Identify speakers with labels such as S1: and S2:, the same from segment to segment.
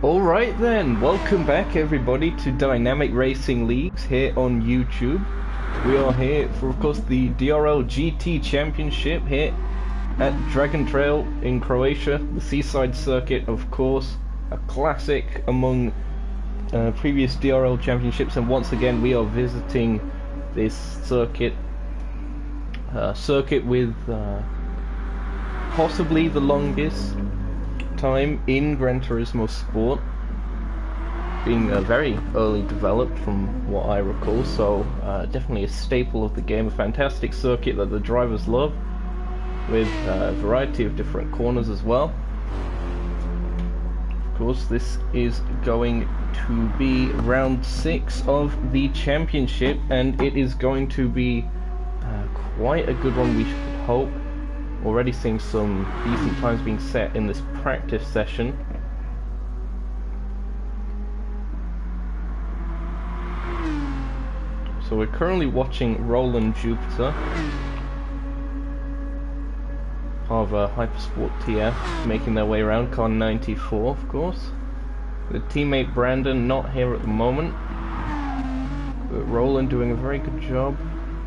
S1: Alright then, welcome back everybody to Dynamic Racing Leagues here on YouTube. We are here for, of course, the DRL GT Championship here at Dragon Trail in Croatia, the seaside circuit, of course, a classic among previous DRL championships, and once again we are visiting this circuit with possibly the longest time in Gran Turismo Sport, being very early developed from what I recall, so definitely a staple of the game, a fantastic circuit that the drivers love, with a variety of different corners as well. Of course, this is going to be round 6 of the championship, and it is going to be quite a good one, we should hope. Already seeing some decent times being set in this practice session. So we're currently watching Roland Jupiter, part of Hypersport TF, making their way around, car 94 of course. The teammate Brandon not here at the moment, but Roland doing a very good job,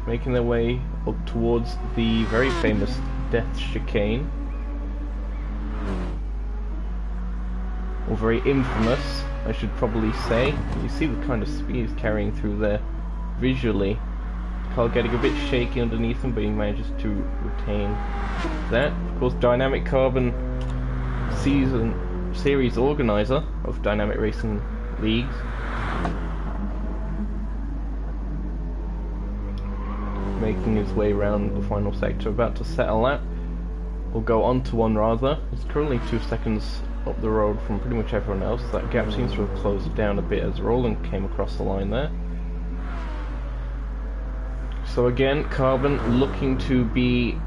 S1: making their way up towards the very famous Death Chicane, or very infamous, I should probably say. You see the kind of speed he's carrying through there visually. Car getting a bit shaky underneath him, but he manages to retain that. Of course, Dynamic Carbon series organizer of Dynamic Racing Leagues, making his way around the final sector, about to set a lap, or go onto one rather. He's currently 2 seconds up the road from pretty much everyone else. That gap seems to have closed down a bit as Roland came across the line there. So again, Carbon looking to be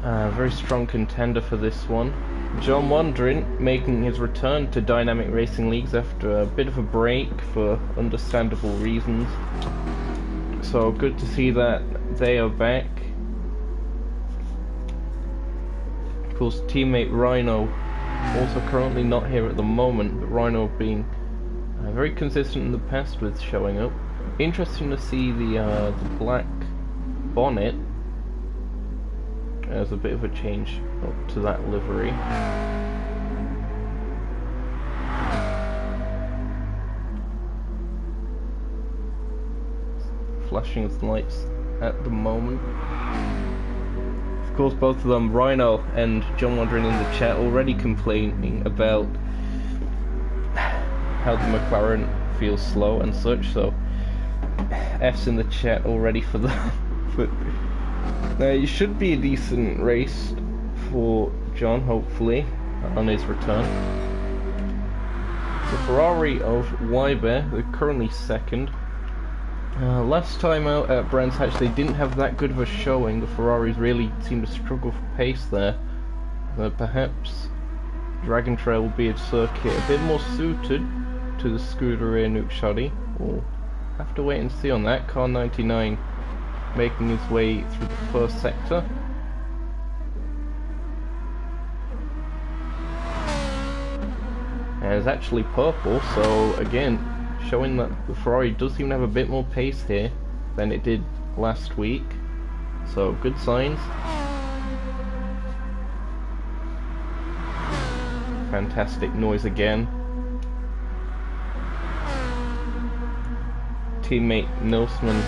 S1: a very strong contender for this one. John Wandering making his return to Dynamic Racing Leagues after a bit of a break for understandable reasons. So good to see that they are back. Of course, teammate Rhino also currently not here at the moment, but Rhino being very consistent in the past with showing up. Interesting to see the black bonnet as a bit of a change up to that livery. Flashing its lights at the moment. Of course, both of them, Rhino and John Wandering in the chat, already complaining about how the McLaren feels slow and such, so F's in the chat already for that. But it should be a decent race for John, hopefully, on his return. The Ferrari of Weiber, they're currently second. Last time out at Brands Hatch they didn't have that good of a showing. The Ferraris really seemed to struggle for pace there. Perhaps Dragon Trail will be a circuit a bit more suited to the Scuderia Nuke Shoddy. We'll have to wait and see on that. Car 99 making his way through the first sector. And it's actually purple, so again showing that the Ferrari does seem to have a bit more pace here than it did last week, so good signs. Fantastic noise again. Teammate Nilsman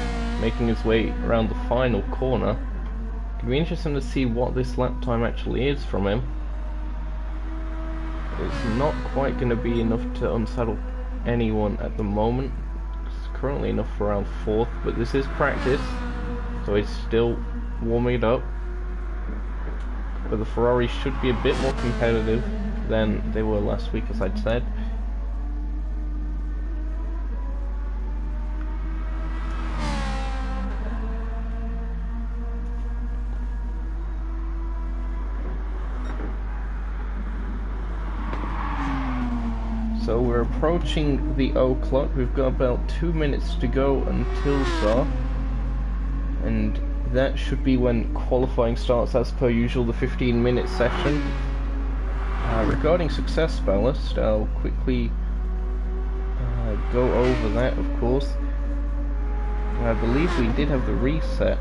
S1: making his way around the final corner. It'll be interesting to see what this lap time actually is from him. It's not quite going to be enough to unsaddle anyone at the moment. It's currently enough for around 4th, but this is practice, so he's still warming it up. But the Ferrari should be a bit more competitive than they were last week, as I'd said. So we're approaching the o'clock. We've got about 2 minutes to go until start, and that should be when qualifying starts as per usual, the 15-minute session. Regarding success ballast, I'll quickly go over that, of course. I believe we did have the reset.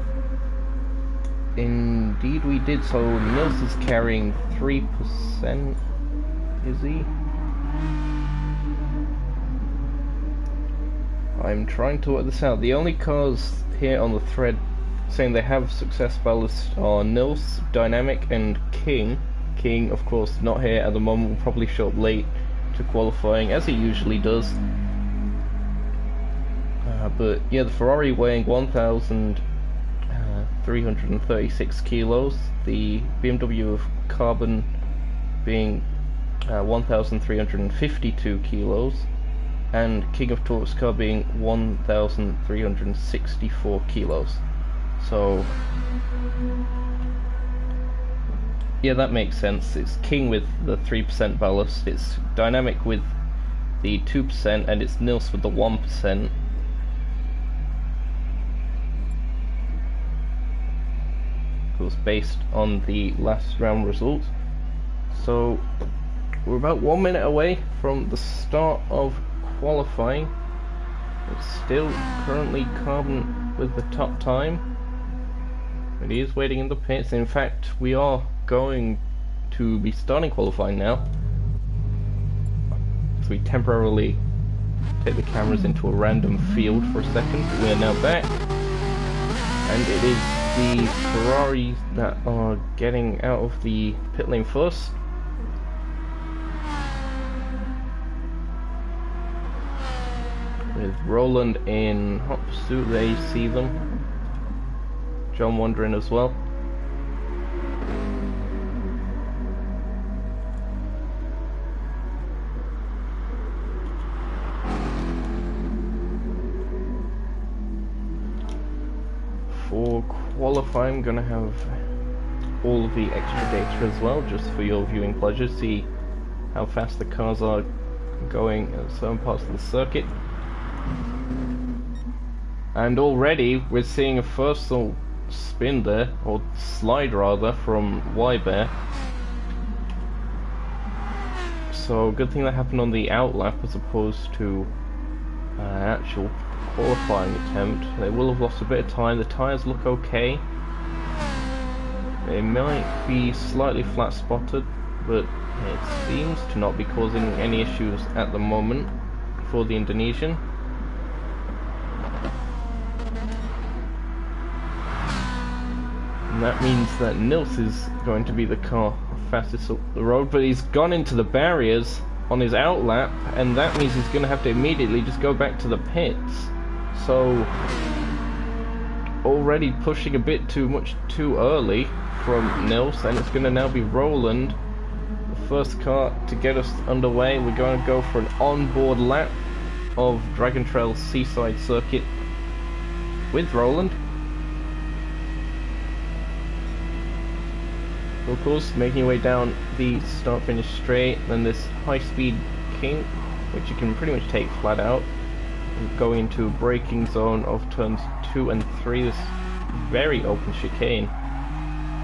S1: Indeed we did, so Nils is carrying 3%, is he? I'm trying to work this out. The only cars here on the thread saying they have success ballast are Nils, Dynamic and King. King, of course, not here at the moment, will probably show up late to qualifying, as he usually does. But yeah, the Ferrari weighing 1,336 kilos, the BMW of Carbon being 1,352 kilos, and King of Torque's car being 1,364 kilos. So yeah, that makes sense. It's King with the 3% ballast, it's Dynamic with the 2%, and it's Nils with the 1%. Of course, based on the last round results. So we're about 1 minute away from the start of qualifying. It's still currently Carbon with the top time, but he is waiting in the pits. In fact, we are going to be starting qualifying now, so we temporarily take the cameras into a random field for a second. We are now back, and it is the Ferraris that are getting out of the pit lane first. With Roland in hot pursuit, there you see them. John wandering as well. For qualifying, I'm gonna have all of the extra data as well, just for your viewing pleasure. See how fast the cars are going at certain parts of the circuit. And already we're seeing a first spin there, or slide rather, from Wybear. So good thing that happened on the outlap as opposed to actual qualifying attempt. They will have lost a bit of time. The tyres look okay. They might be slightly flat spotted, but it seems to not be causing any issues at the moment for the Indonesian. And that means that Nils is going to be the car fastest up the road, but he's gone into the barriers on his outlap, and that means he's going to have to immediately just go back to the pits. So already pushing a bit too much too early from Nils, and it's going to now be Roland, the first car to get us underway. We're going to go for an onboard lap of Dragon Trail Seaside Circuit with Roland. Of course, making your way down the start-finish straight, then this high-speed kink, which you can pretty much take flat out, going into a braking zone of turns 2 and 3, this very open chicane,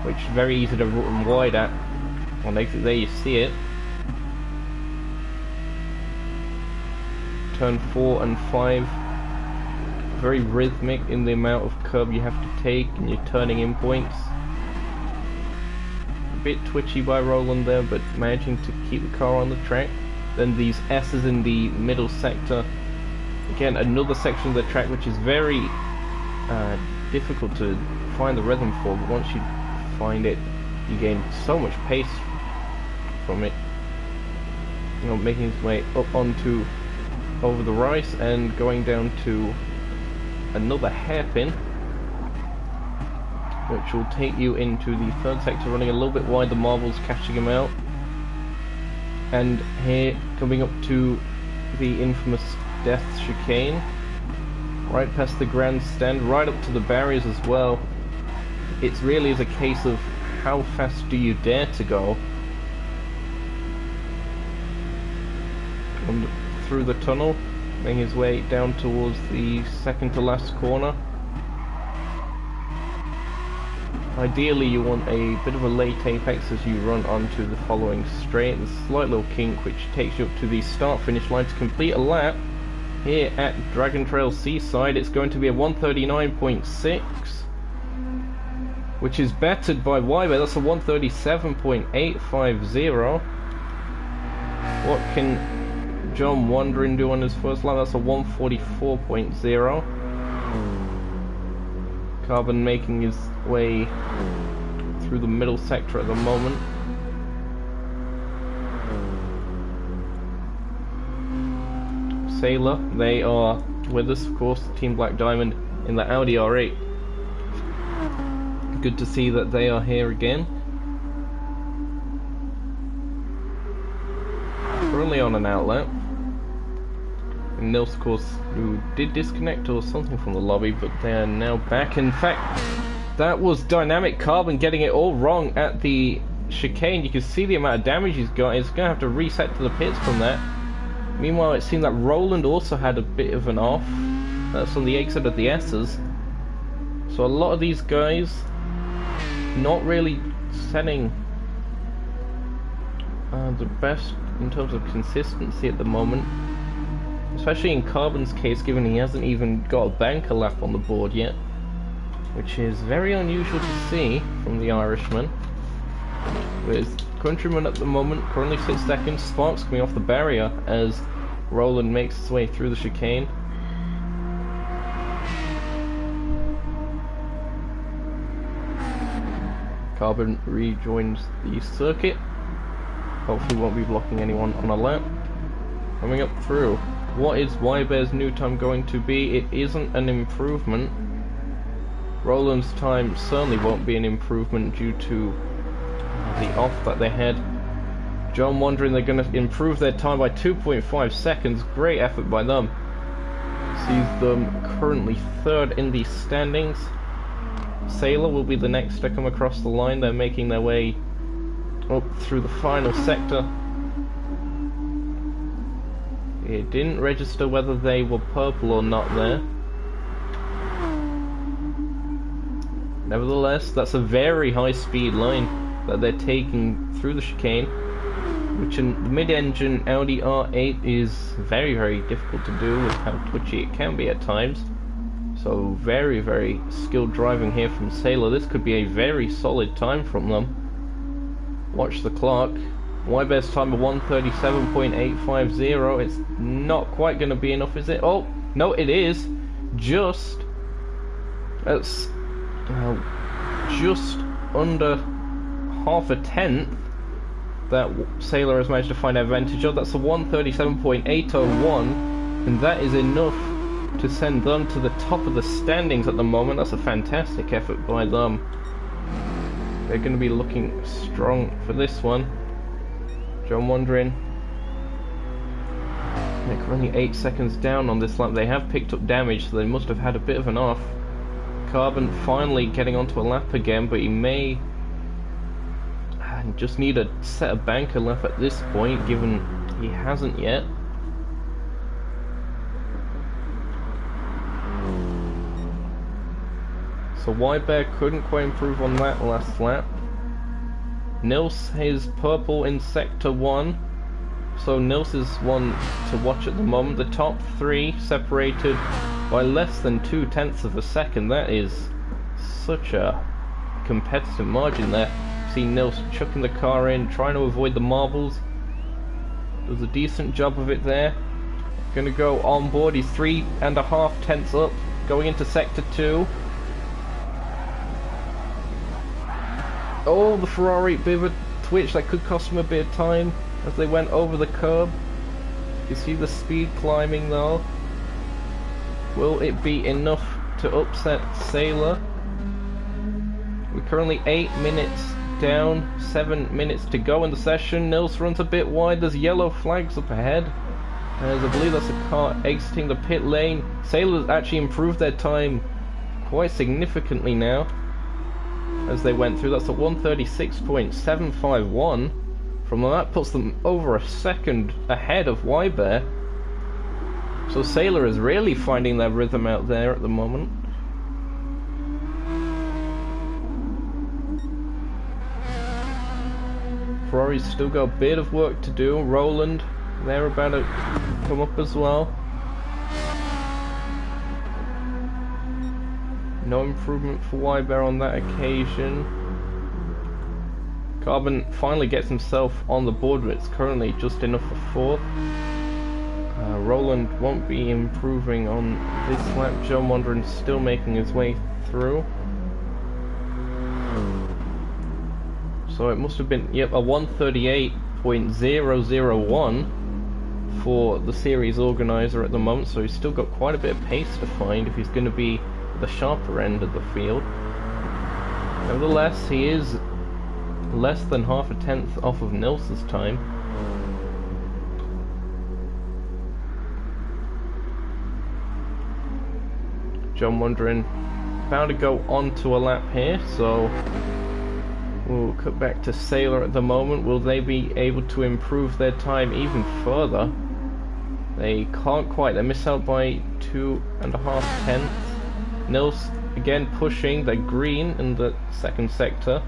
S1: which is very easy to run wide at. On exit there you see it. Turn 4 and 5, very rhythmic in the amount of curb you have to take and your turning in points. Bit twitchy by Roland there, but managing to keep the car on the track. Then these S's in the middle sector, again another section of the track which is very difficult to find the rhythm for, but once you find it you gain so much pace from it. You know, making his way up onto over the rice and going down to another hairpin, which will take you into the third sector, running a little bit wide, the marbles catching him out. And here, coming up to the infamous death chicane, right past the grandstand, right up to the barriers as well. It really is a case of how fast do you dare to go. And through the tunnel, making his way down towards the second to last corner. Ideally you want a bit of a late apex as you run onto the following straight. There's a slight little kink which takes you up to the start finish line to complete a lap here at Dragon Trail Seaside. It's going to be a 139.6, which is bettered by Wyber. That's a 137.850. What can John Wandering do on his first lap? That's a 144.0. Carbon making his way through the middle sector at the moment. Sailor, they are with us, of course, Team Black Diamond in the Audi R8. Good to see that they are here again. Currently on an outlet. And Nils, of course, who did disconnect or something from the lobby, but they are now back. In fact, that was Dynamic Carbon getting it all wrong at the chicane. You can see the amount of damage he's got. He's going to have to reset to the pits from that. Meanwhile, it seemed that Roland also had a bit of an off. That's on the exit of the S's. So a lot of these guys not really setting the best in terms of consistency at the moment. Especially in Carbon's case, given he hasn't even got a banker lap on the board yet. Which is very unusual to see from the Irishman. With Countryman at the moment, currently 6 seconds. Sparks coming off the barrier as Roland makes his way through the chicane. Carbon rejoins the circuit. Hopefully won't be blocking anyone on a lap. Coming up through. What is Wybear's new time going to be? It isn't an improvement. Roland's time certainly won't be an improvement due to the off that they had. John Wandering, they're going to improve their time by 2.5 seconds. Great effort by them. Sees them currently 3rd in the standings. Sailor will be the next to come across the line. They're making their way up through the final sector. It didn't register whether they were purple or not there. Nevertheless, that's a very high speed line that they're taking through the chicane, which in the mid-engine Audi R8 is very, very difficult to do with how twitchy it can be at times. So very, very skilled driving here from Sailor. This could be a very solid time from them. Watch the clock. Wybear's time of 137.850. It's not quite going to be enough, is it? Oh, no, it is. Just. That's just under half a tenth that Sailor has managed to find advantage of. That's a 137.801, and that is enough to send them to the top of the standings at the moment. That's a fantastic effort by them. They're going to be looking strong for this one. John Wandering. They're currently 8 seconds down on this lap. They have picked up damage, so they must have had a bit of an off. Carbon finally getting onto a lap again, but he may just need a set of banker lap at this point, given he hasn't yet. So Wybear couldn't quite improve on that last lap. Nils is purple in Sector 1, so Nils is one to watch at the moment. The top 3 separated by less than 0.2 of a second. That is such a competitive margin there. See Nils chucking the car in, trying to avoid the marbles. Does a decent job of it there. Gonna go on board. He's 3.5 tenths up, going into Sector 2. Oh, the Ferrari, bit of a twitch that could cost him a bit of time as they went over the curb. You see the speed climbing though. Will it be enough to upset Sailor? We're currently 8 minutes down, 7 minutes to go in the session. Nils runs a bit wide. There's yellow flags up ahead, as I believe that's a car exiting the pit lane. Sailor's actually improved their time quite significantly now as they went through. That's a 136.751. From that puts them over a second ahead of Wybear. So Sailor is really finding their rhythm out there at the moment. Ferrari's still got a bit of work to do. Roland, they're about to come up as well. No improvement for Wybear on that occasion. Carbon finally gets himself on the board, but it's currently just enough for fourth. Roland won't be improving on this lap. John Wandering still making his way through. So it must have been, yep, a 138.001 for the series organizer at the moment, so he's still got quite a bit of pace to find if he's going to be the sharper end of the field. Nevertheless, he is less than half a tenth off of Nils's time. John Wandering about to go onto a lap here, so we'll cut back to Sailor at the moment. Will they be able to improve their time even further? They can't quite. They miss out by 2.5 tenths. Nils again pushing. They're green in the second sector.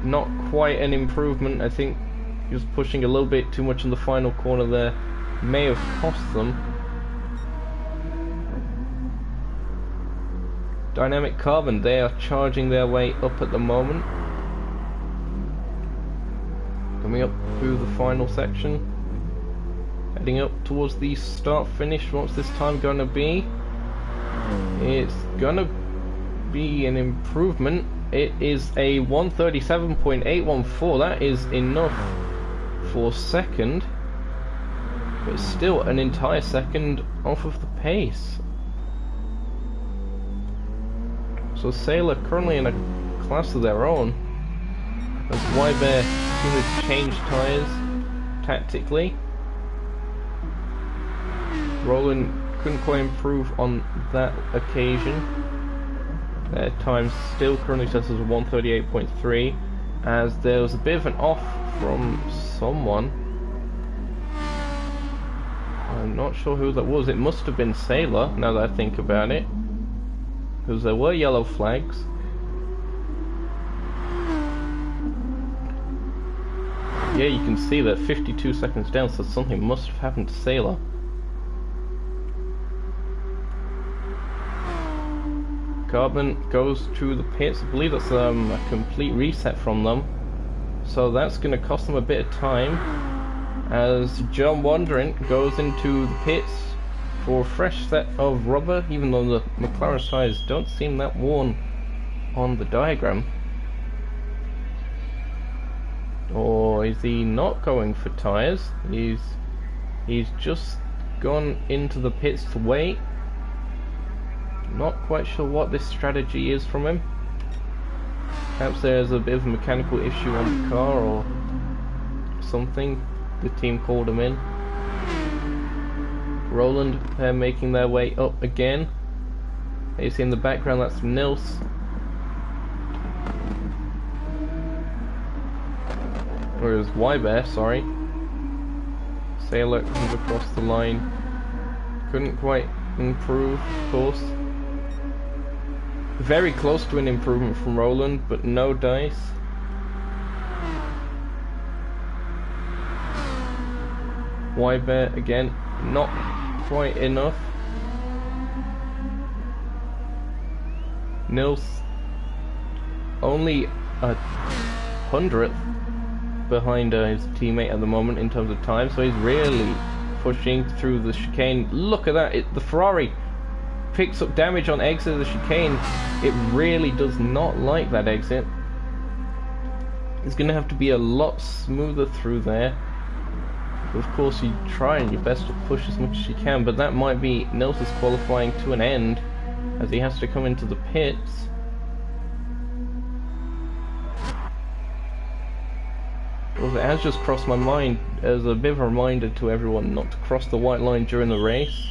S1: Not quite an improvement. I think he was pushing a little bit too much in the final corner there. May have cost them. Dynamic Carbon, they are charging their way up at the moment. Coming up through the final section. Heading up towards the start finish. What's this time going to be? It's going to be an improvement. It is a 137.814. That is enough for second. But still an entire second off of the pace. So Sailor currently in a class of their own, as Wybear seems to change tyres tactically. Roland couldn't quite improve on that occasion. Their time still currently says as 138.3, as there was a bit of an off from someone. I'm not sure who that was. It must have been Sailor, now that I think about it, because there were yellow flags. Yeah, you can see that 52 seconds down, so something must have happened to Sailor. Carbon goes to the pits. I believe that's a complete reset from them, so that's going to cost them a bit of time, as John Wandering goes into the pits for a fresh set of rubber, even though the McLaren tyres don't seem that worn on the diagram. Or is he not going for tyres? He's just gone into the pits to wait. Not quite sure what this strategy is from him. Perhaps there's a bit of a mechanical issue on the car or something. The team called him in. Roland, they're making their way up again. You see in the background, that's Nils. Or it was Wybear, sorry. Sailor comes across the line. Couldn't quite improve, of course. Very close to an improvement from Roland, but no dice. Wybear again, not quite enough. Nils only a 100th behind his teammate at the moment in terms of time, so he's really pushing through the chicane. Look at that, the Ferrari picks up damage on exit of the chicane. It really does not like that exit. It's going to have to be a lot smoother through there. Of course, you try and your best to push as much as you can, but that might be Nils's qualifying to an end, as he has to come into the pits. Well, it has just crossed my mind as a bit of a reminder to everyone not to cross the white line during the race,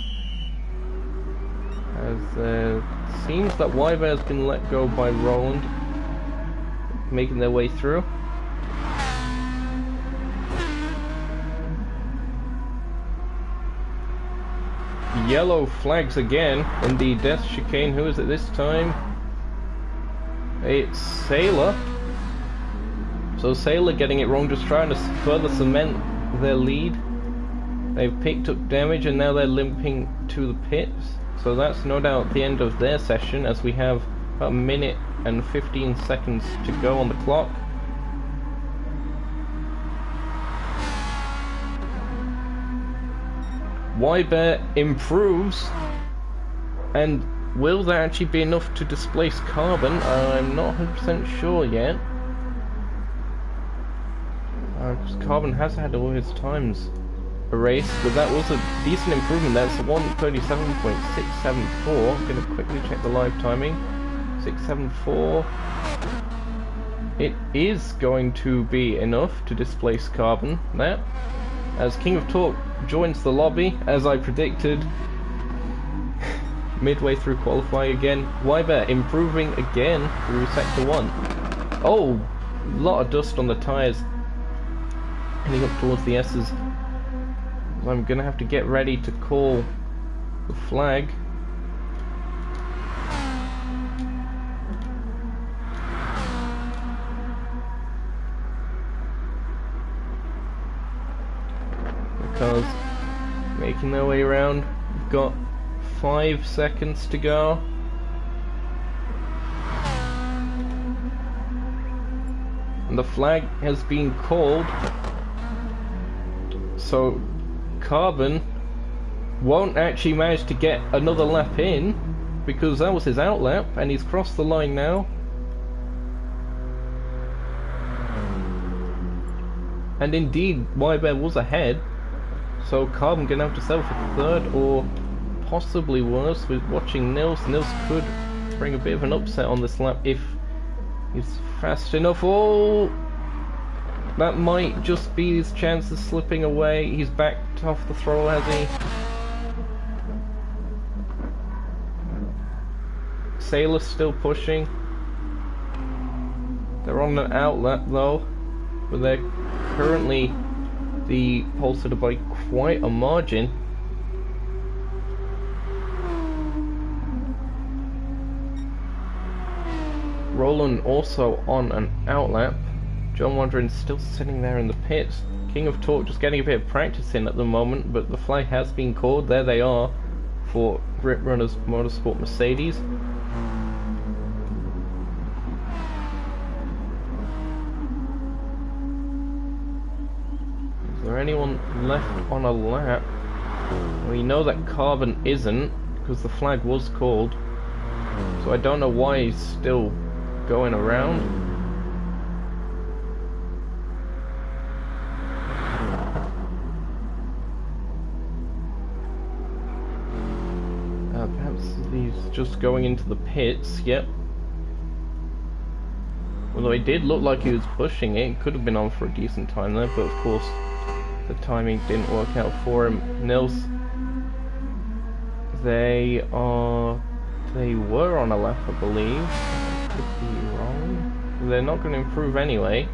S1: as it seems that Wybear has been let go by Roland, making their way through. Yellow flags again in the death chicane. Who is it this time? It's Sailor. So Sailor getting it wrong, just trying to further cement their lead. They've picked up damage and now they're limping to the pits. So that's no doubt the end of their session, as we have about a minute and 15 seconds to go on the clock. Wybear improves, and will that actually be enough to displace Carbon? I'm not 100% sure yet. Carbon has had all his times erased, but that was a decent improvement. That's 137.674. I'm going to quickly check the live timing. 674. It is going to be enough to displace Carbon there, as King of Talk joins the lobby, as I predicted. Midway through qualifying again. Wybear improving again through Sector 1. Oh, a lot of dust on the tyres. Heading up towards the S's. I'm gonna have to get ready to call the flag. Because making their way around, we've got 5 seconds to go. And the flag has been called. So Carbon won't actually manage to get another lap in, because that was his out lap, and he's crossed the line now. And indeed, Wybear was ahead. So Carbon gonna have to settle for third, or possibly worse with watching Nils. Nils could bring a bit of an upset on this lap if he's fast enough. Oh, that might just be his chance of slipping away. He's backed off the throttle, has he? Sailor's still pushing. They're on the outlet though, but they're currently the pole sitter by quite a margin. Roland also on an outlap. John Wanderin's still sitting there in the pits. King of Talk just getting a bit of practice in at the moment, but the flag has been called. There they are for Grip Runners Motorsport Mercedes. Is there anyone left on a lap? We know that Carbon isn't, because the flag was called. So I don't know why he's still going around. Perhaps he's just going into the pits. Yep. Although it did look like he was pushing it. It could have been on for a decent time there, but of course the timing didn't work out for him. Nils, they were on a lap, I believe. Could be wrong. They're not going to improve anyway.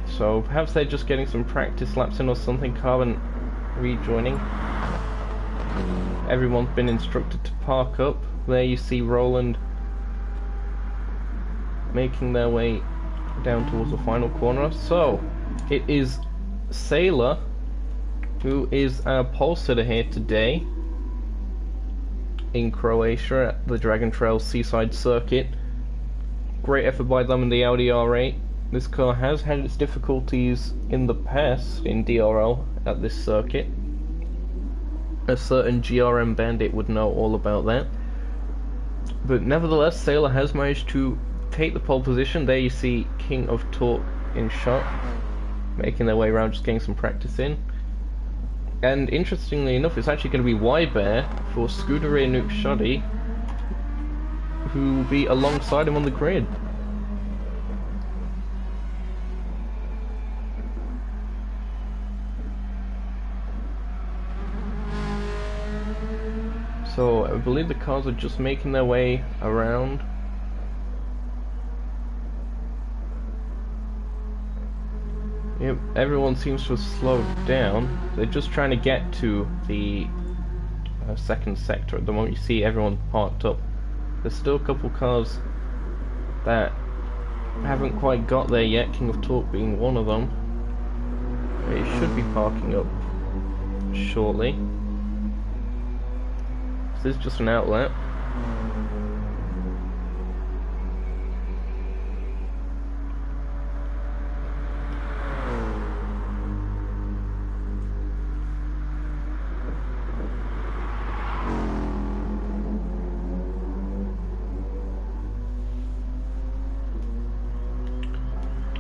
S1: So perhaps they're just getting some practice laps in or something. Carbon rejoining. Everyone's been instructed to park up. There you see Roland making their way down towards the final corner. So it is Sailor who is our pole sitter here today in Croatia at the Dragon Trail Seaside Circuit. Great effort by them in the Audi R8. This car has had its difficulties in the past in DRL at this circuit. A certain GRM bandit would know all about that. But nevertheless, Sailor has managed to take the pole position. There you see King of Talk in shot, making their way around, just getting some practice in. And interestingly enough, it's actually going to be Wybear for Scuderia Nuke Shoddy, who will be alongside him on the grid. So I believe the cars are just making their way around. Yep, everyone seems to have slowed down. They're just trying to get to the second sector. At the moment you see everyone parked up. There's still a couple cars that haven't quite got there yet, King of Talk being one of them. It should be parking up shortly. This is just an outlet.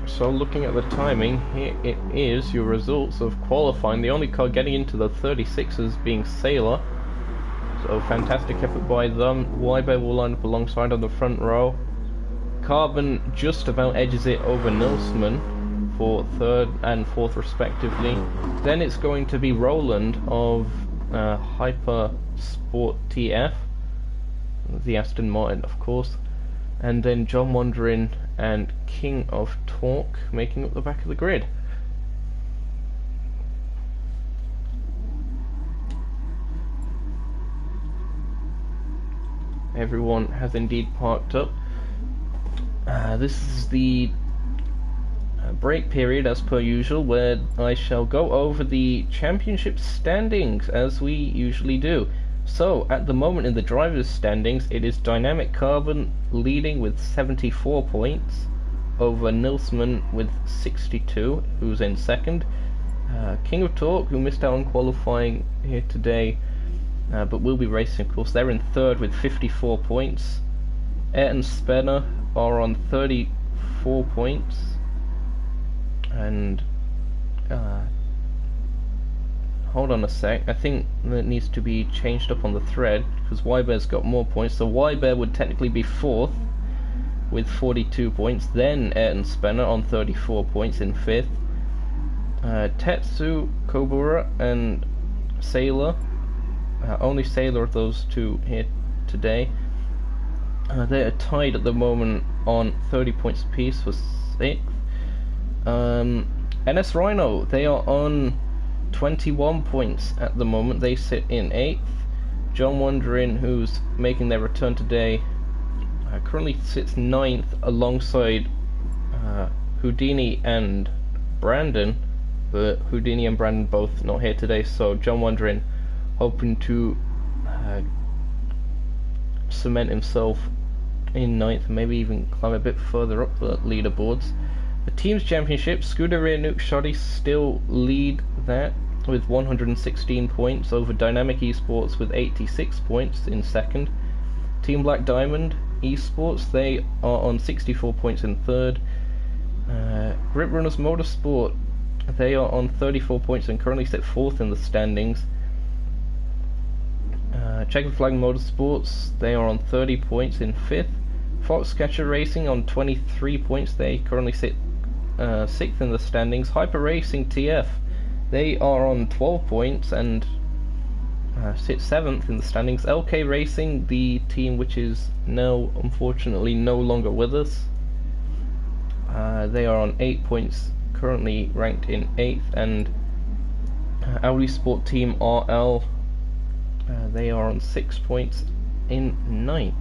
S1: So looking at the timing, here it is, your results of qualifying. The only car getting into the 36ers being Sailor. So fantastic effort by them. Wyber will line up alongside on the front row. Carbon just about edges it over Nilsman for third and fourth respectively. Then it's going to be Roland of Hyper Sport TF, the Aston Martin of course. And then John Wandering and King of Torque making up the back of the grid. Everyone has indeed parked up. This is the break period as per usual, where I shall go over the championship standings as we usually do. So at the moment in the drivers' standings, it is Dynamic Carbon leading with 74 points over Nilsman with 62, who's in second. King of Torque, who missed out on qualifying here today, but will be racing of course, they're in third with 54 points. Ayrton Spenner are on 34 points, and hold on a sec, I think that needs to be changed up on the thread, because Wyber's got more points, so Wyber would technically be fourth with 42 points, then Ayrton Spenner on 34 points in fifth. Tetsu, Kobura and Sailor, only Sailor of those two here today, they are tied at the moment on 30 points apiece for sixth. NS Rhino, they are on 21 points at the moment, they sit in 8th. John Wandering, who's making their return today, currently sits 9th alongside Houdini and Brandon, but Houdini and Brandon both not here today, so John Wandering hoping to cement himself in 9th, maybe even climb a bit further up the leaderboards. The team's championship, Scuderia Nuke Shoddy still lead that with 116 points over Dynamic Esports with 86 points in second. Team Black Diamond Esports, they are on 64 points in third. Grip Runners Motorsport, they are on 34 points and currently sit fourth in the standings. Checkered Flag Motorsports, they are on 30 points in fifth. Foxcatcher Racing on 23 points, they currently sit sixth in the standings. Hyper Racing TF, they are on 12 points and sit seventh in the standings. LK Racing, the team which is now unfortunately no longer with us, they are on 8 points, currently ranked in 8th. And Audi Sport Team RL, they are on 6 points in 9th.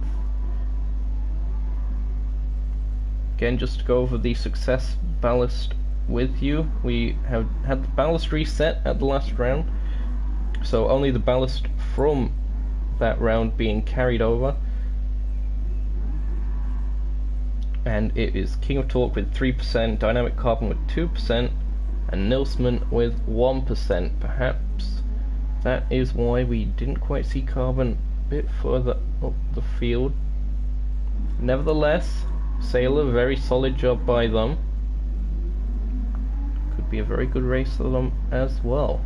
S1: Again, just to go over the success ballast with you, we have had the ballast reset at the last round, so only the ballast from that round being carried over, and it is King of Torque with 3%, Dynamic Carbon with 2%, and Nilsman with 1%. Perhaps that is why we didn't quite see Carbon a bit further up the field. Nevertheless, Sailor, very solid job by them. Could be a very good race for them as well.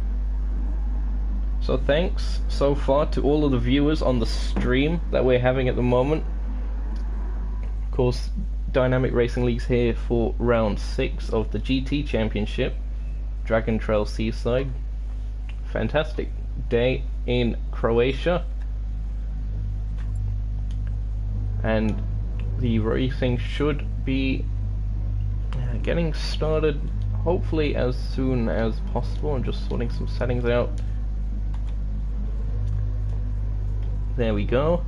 S1: So thanks so far to all of the viewers on the stream that we're having at the moment. Of course, Dynamic Racing League's here for round 6 of the GT Championship, Dragon Trail Seaside. Fantastic day in Croatia, and the racing should be getting started hopefully as soon as possible. I'm just sorting some settings out. There we go.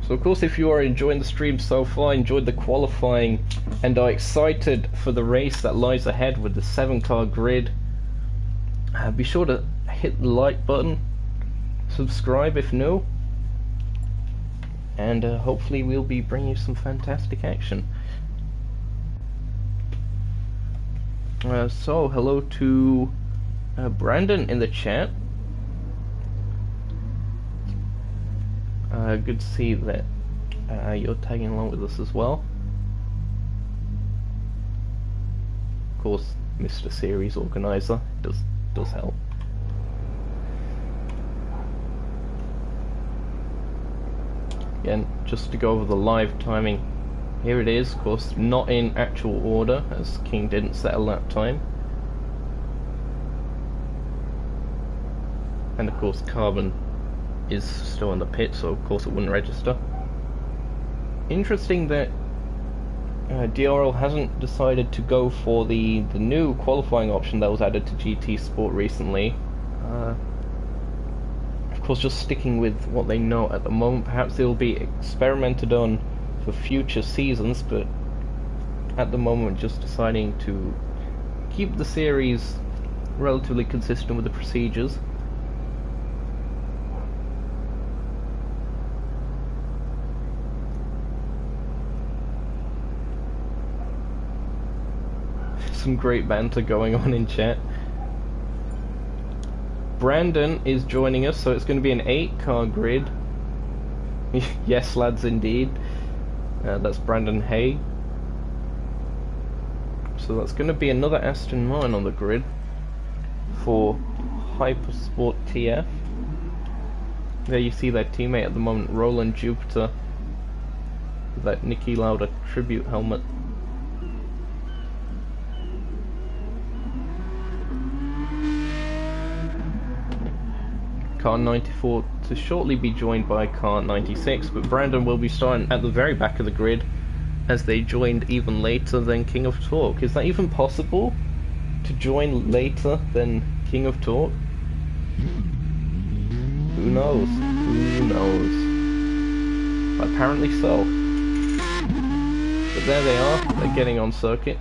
S1: So of course, if you are enjoying the stream so far, enjoyed the qualifying, and are excited for the race that lies ahead with the 7-car grid, be sure to hit the like button, subscribe if new, and hopefully we'll be bringing you some fantastic action. So hello to Brandon in the chat. Good to see that you're tagging along with us as well. Of course, Mr. Series Organizer does help. Again, just to go over the live timing, here it is, of course, not in actual order, as King didn't settle that time. And of course, Carbon is still in the pit, so of course it wouldn't register. Interesting that DRL hasn't decided to go for the new qualifying option that was added to GT Sport recently. Of course, just sticking with what they know at the moment. Perhaps it will be experimented on for future seasons, but at the moment just deciding to keep the series relatively consistent with the procedures. Some great banter going on in chat. Brandon is joining us, so it's going to be an 8-car grid. Yes, lads, indeed. That's Brandon Hay. So that's going to be another Aston Martin on the grid for Hypersport TF. There you see their teammate at the moment, Roland Jupiter, with that Niki Lauda tribute helmet. Car 94 to shortly be joined by car 96, but Brandon will be starting at the very back of the grid as they joined even later than King of Torque. Is that even possible to join later than King of Torque? Who knows? Who knows? Apparently so. But there they are, they're getting on circuit.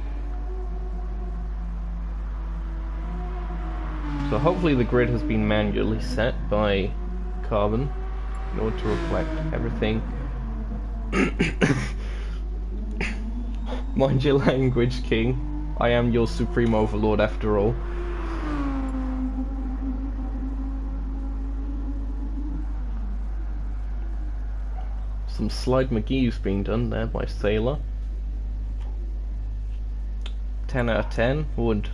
S1: So hopefully the grid has been manually set by Carbon in order to reflect everything. Mind your language, King. I am your supreme overlord after all. Some Slide McGee's being done there by Sailor. 10 out of 10 would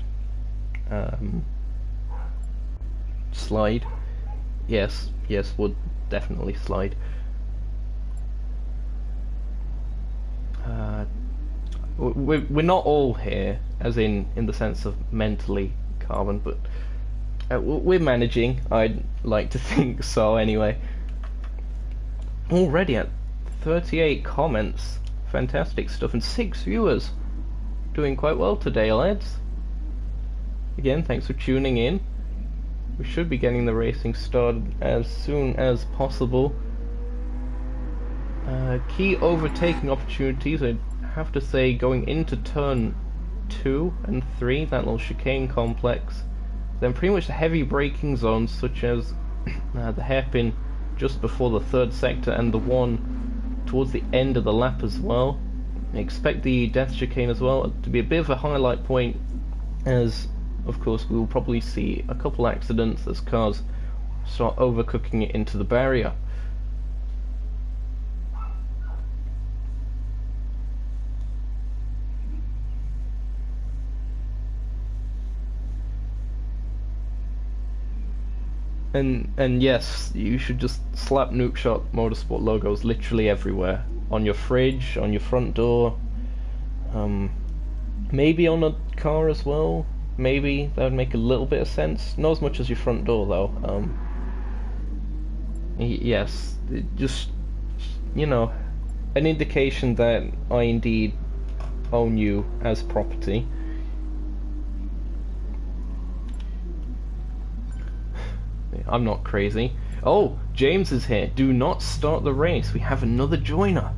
S1: slide. Yes, would definitely slide. We're not all here, as in the sense of mentally, Carbon, but we're managing. I'd like to think so anyway. Already at 38 comments, fantastic stuff, and 6 viewers. Doing quite well today, lads. Again, thanks for tuning in. We should be getting the racing started as soon as possible. Key overtaking opportunities, I'd have to say, going into turn 2 and 3, that little chicane complex. Then pretty much the heavy braking zones, such as the hairpin just before the 3rd sector and the one towards the end of the lap as well. I expect the death chicane as well to be a bit of a highlight point, as of course we will probably see a couple accidents as cars start overcooking it into the barrier. And yes, you should just slap Nukeshot Motorsport logos literally everywhere. On your fridge, on your front door, maybe on a car as well. Maybe that would make a little bit of sense. Not as much as your front door though. Yes, just, you know, an indication that I indeed own you as property. I'm not crazy. Oh, James is here. Do not start the race. We have another joiner.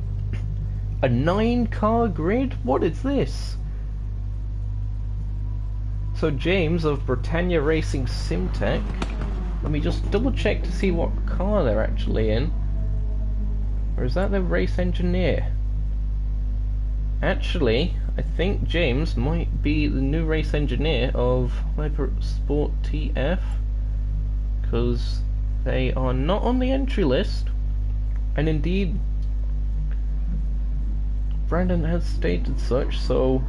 S1: A 9-car grid? What is this? So James of Britannia Racing Simtech Let me just double check to see what car they're actually in. Or is that the race engineer? Actually, I think James might be the new race engineer of Hyper Sport TF, because they are not on the entry list, and indeed Brandon has stated such, so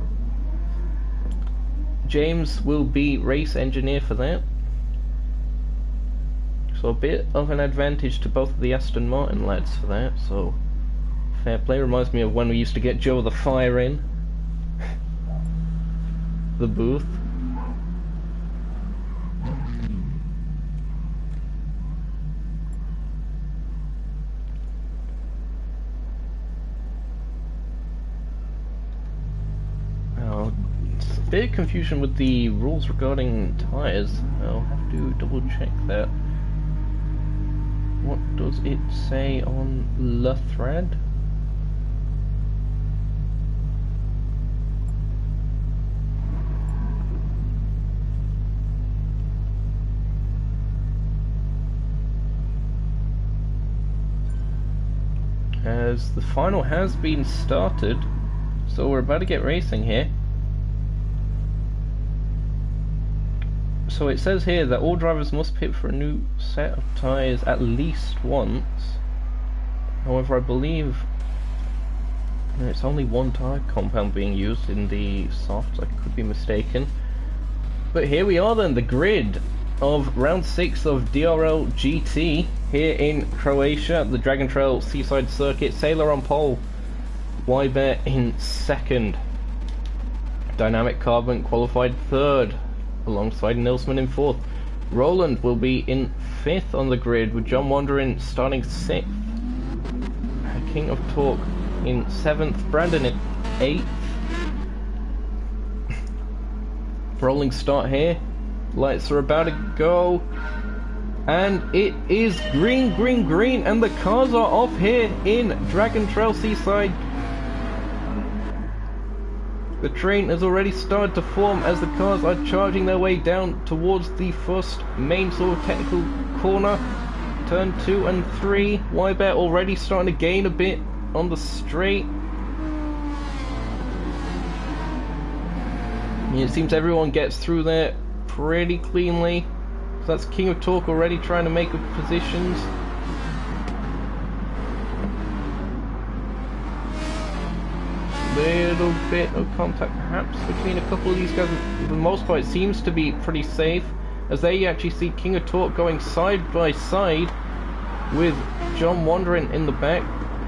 S1: James will be race engineer for that. So a bit of an advantage to both of the Aston Martin lads for that, so fair play. Reminds me of when we used to get Joe the Fire in the booth. Now, it's a bit of confusion with the rules regarding tyres. I'll have to double check that. What does it say on the thread? As the final has been started, so we're about to get racing here. So it says here that all drivers must pit for a new set of tyres at least once. However, I believe it's only one tyre compound being used in the softs. I could be mistaken. But here we are then, the grid of round 6 of DRL GT here in Croatia, the Dragon Trail Seaside Circuit. Sailor on pole, Wyber in second. Dynamic Carbon qualified third, alongside Nilsman in fourth. Roland will be in fifth on the grid, with John Wandering starting sixth. King of Torque in seventh. Brandon in eighth. Rolling start here. Lights are about to go. And it is green, green, green, and the cars are off here in Dragon Trail Seaside. The train has already started to form as the cars are charging their way down towards the first main sort of technical corner. Turn 2 and 3. Wyber already starting to gain a bit on the straight. It seems everyone gets through there pretty cleanly. So that's King of Torque already trying to make good positions. Little bit of contact perhaps between a couple of these guys. For the most part it seems to be pretty safe, as they actually see King of Torque going side by side with John Wandering in the back,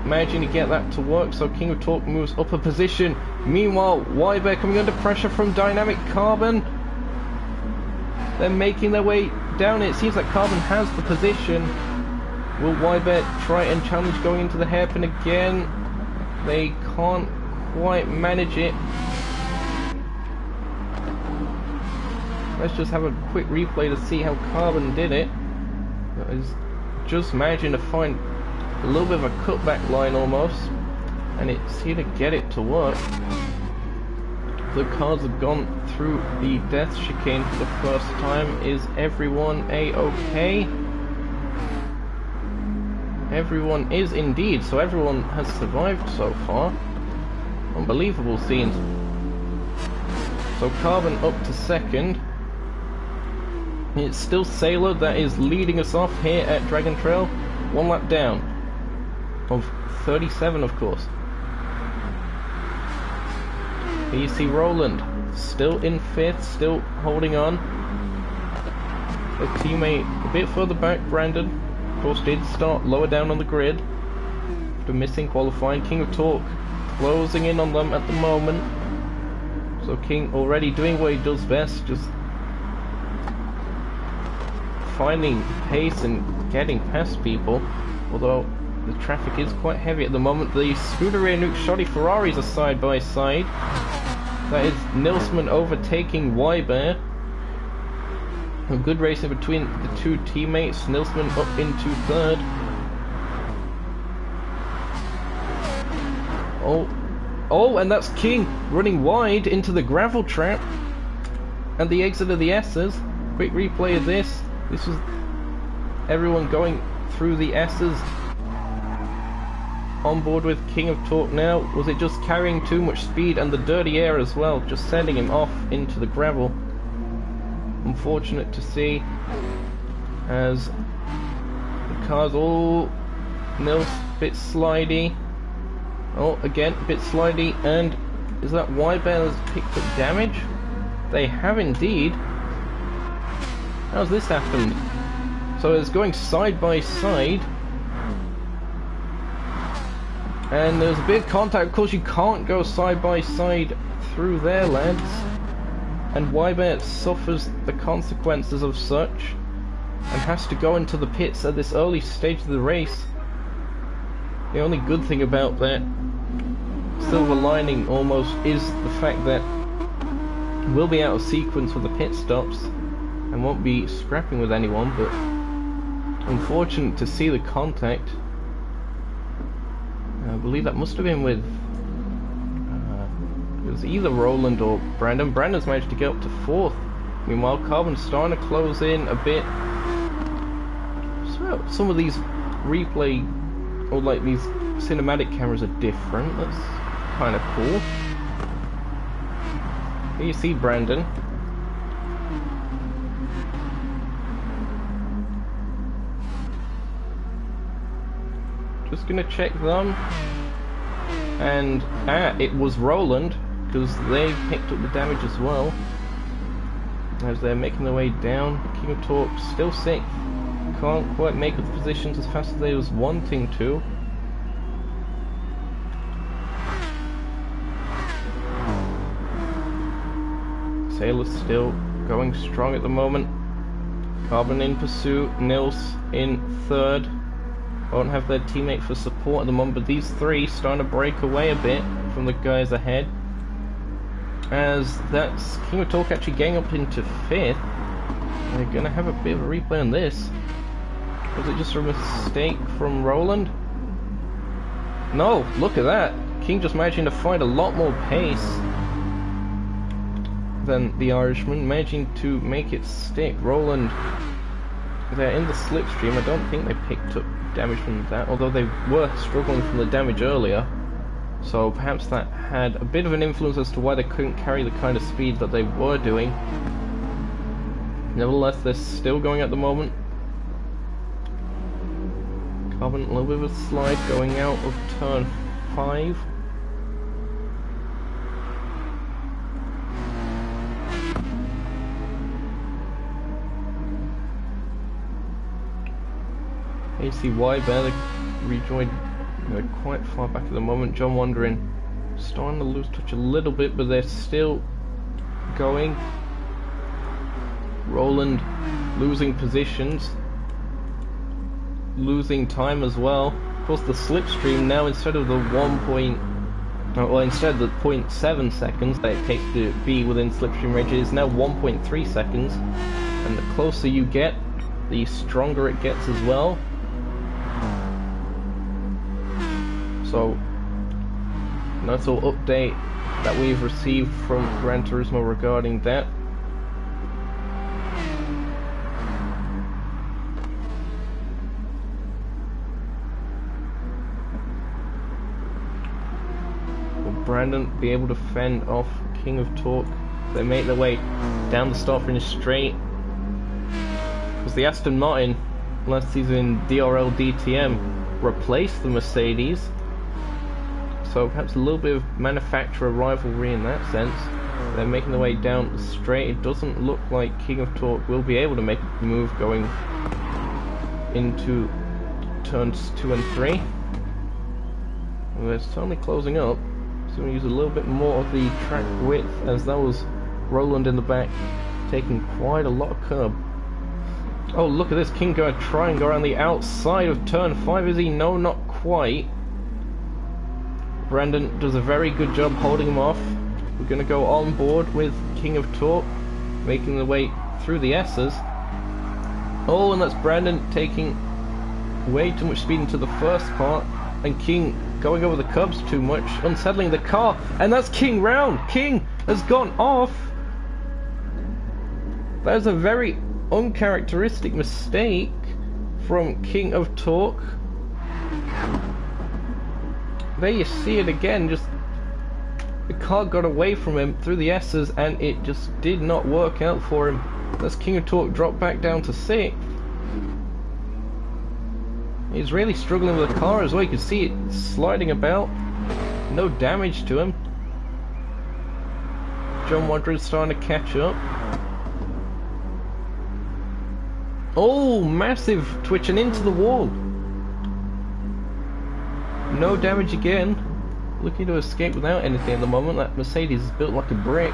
S1: managing to get that to work. So King of Torque moves up a position. Meanwhile, Wyber coming under pressure from Dynamic Carbon. They're making their way down. It seems like Carbon has the position. Will Wyber try and challenge going into the hairpin again? They can't quite manage it. Let's just have a quick replay to see how Carbon did it. He's just managing to find a little bit of a cutback line almost, and it's here to get it to work. The cars have gone through the death chicane for the first time. Is everyone a-okay? Everyone is indeed, so everyone has survived so far. Unbelievable scenes. So Carbon up to second. It's still Sailor that is leading us off here at Dragon Trail. One lap down of 37, of course. Here you see Roland still in fifth, still holding on. A teammate a bit further back, Brandon, of course, did start lower down on the grid after missing qualifying. King of Torque closing in on them at the moment. So King already doing what he does best, just finding pace and getting past people, although the traffic is quite heavy at the moment. The Scuderia Nuke Shoddy Ferraris are side by side. That is Nilsman overtaking Wyber. A good racing between the two teammates. Nilsman up into third. Oh, and that's King running wide into the gravel trap and the exit of the S's. Quick replay of this. This was everyone going through the S's on board with King of Torque now? Was it just carrying too much speed and the dirty air as well, just sending him off into the gravel? Unfortunate to see, as the car's all nils, bit slidey. Oh, again, bit slidey, and is that Y-Bear has picked up damage? They have indeed. How's this happened? So it's going side by side. And there's a bit of contact. Of course, you can't go side by side through there, lads. And Y-Bear suffers the consequences of such and has to go into the pits at this early stage of the race. The only good thing about that silver lining almost is the fact that we'll be out of sequence with the pit stops and won't be scrapping with anyone, but unfortunate to see the contact. I believe that must have been with it was either Roland or Brandon. Brandon's managed to get up to 4th. Meanwhile, Carbon's starting to close in a bit. So some of these replay or like these cinematic cameras are different. That's kind of cool. Here you see Brandon. Just gonna check them, and it was Roland, because they picked up the damage as well as they're making their way down. King of Torque still 6th, can't quite make up the positions as fast as they was wanting to. Sailor's still going strong at the moment. Carbon in pursuit, Nils in 3rd. Won't have their teammate for support at the moment, but these three starting to break away a bit from the guys ahead. As that's King of Torque actually getting up into 5th. They're gonna have a bit of a replay on this. Was it just a mistake from Roland? No, look at that. King just managing to find a lot more pace than the Irishman, managing to make it stick. Roland, they're in the slipstream. I don't think they picked up damage from that, although they were struggling from the damage earlier, so perhaps that had a bit of an influence as to why they couldn't carry the kind of speed that they were doing. Nevertheless, they're still going at the moment. Carbon, a little bit of a slide going out of turn 5. You see Y-Bear, they rejoined, they're quite far back at the moment. John Wandering starting to lose touch a little bit, but they're still going. Roland losing positions, losing time as well. Of course, the slipstream now, instead of the 0.7 seconds that it takes to be within slipstream range, is now 1.3 seconds. And the closer you get, the stronger it gets as well. So, that's all update that we've received from Gran Turismo regarding that. Will Brandon be able to fend off King of Torque? They make their way down the start finish straight. Because the Aston Martin, last season in DRL DTM, replaced the Mercedes. So perhaps a little bit of manufacturer rivalry in that sense. They're making their way down straight. It doesn't look like King of Torque will be able to make a move going into turns 2 and 3. And they're certainly closing up. So we'll use a little bit more of the track width, as that was Roland in the back taking quite a lot of curb. Oh, look at this. King going to try and go around the outside of turn 5. Is he? No, not quite. Brandon does a very good job holding him off. We're going to go on board with King of Torque, making the way through the S's. Oh, and that's Brandon taking way too much speed into the first part, and King going over the curbs too much, unsettling the car, and that's King round. King has gone off. That is a very uncharacteristic mistake from King of Torque. There you see it again, just the car got away from him through the S's and it just did not work out for him. As King of Torque dropped back down to 6th. He's really struggling with the car as well. You can see it sliding about. No damage to him. John Wadrid's starting to catch up. Oh, massive twitching into the wall. No damage again. Looking to escape without anything at the moment. That Mercedes is built like a brick.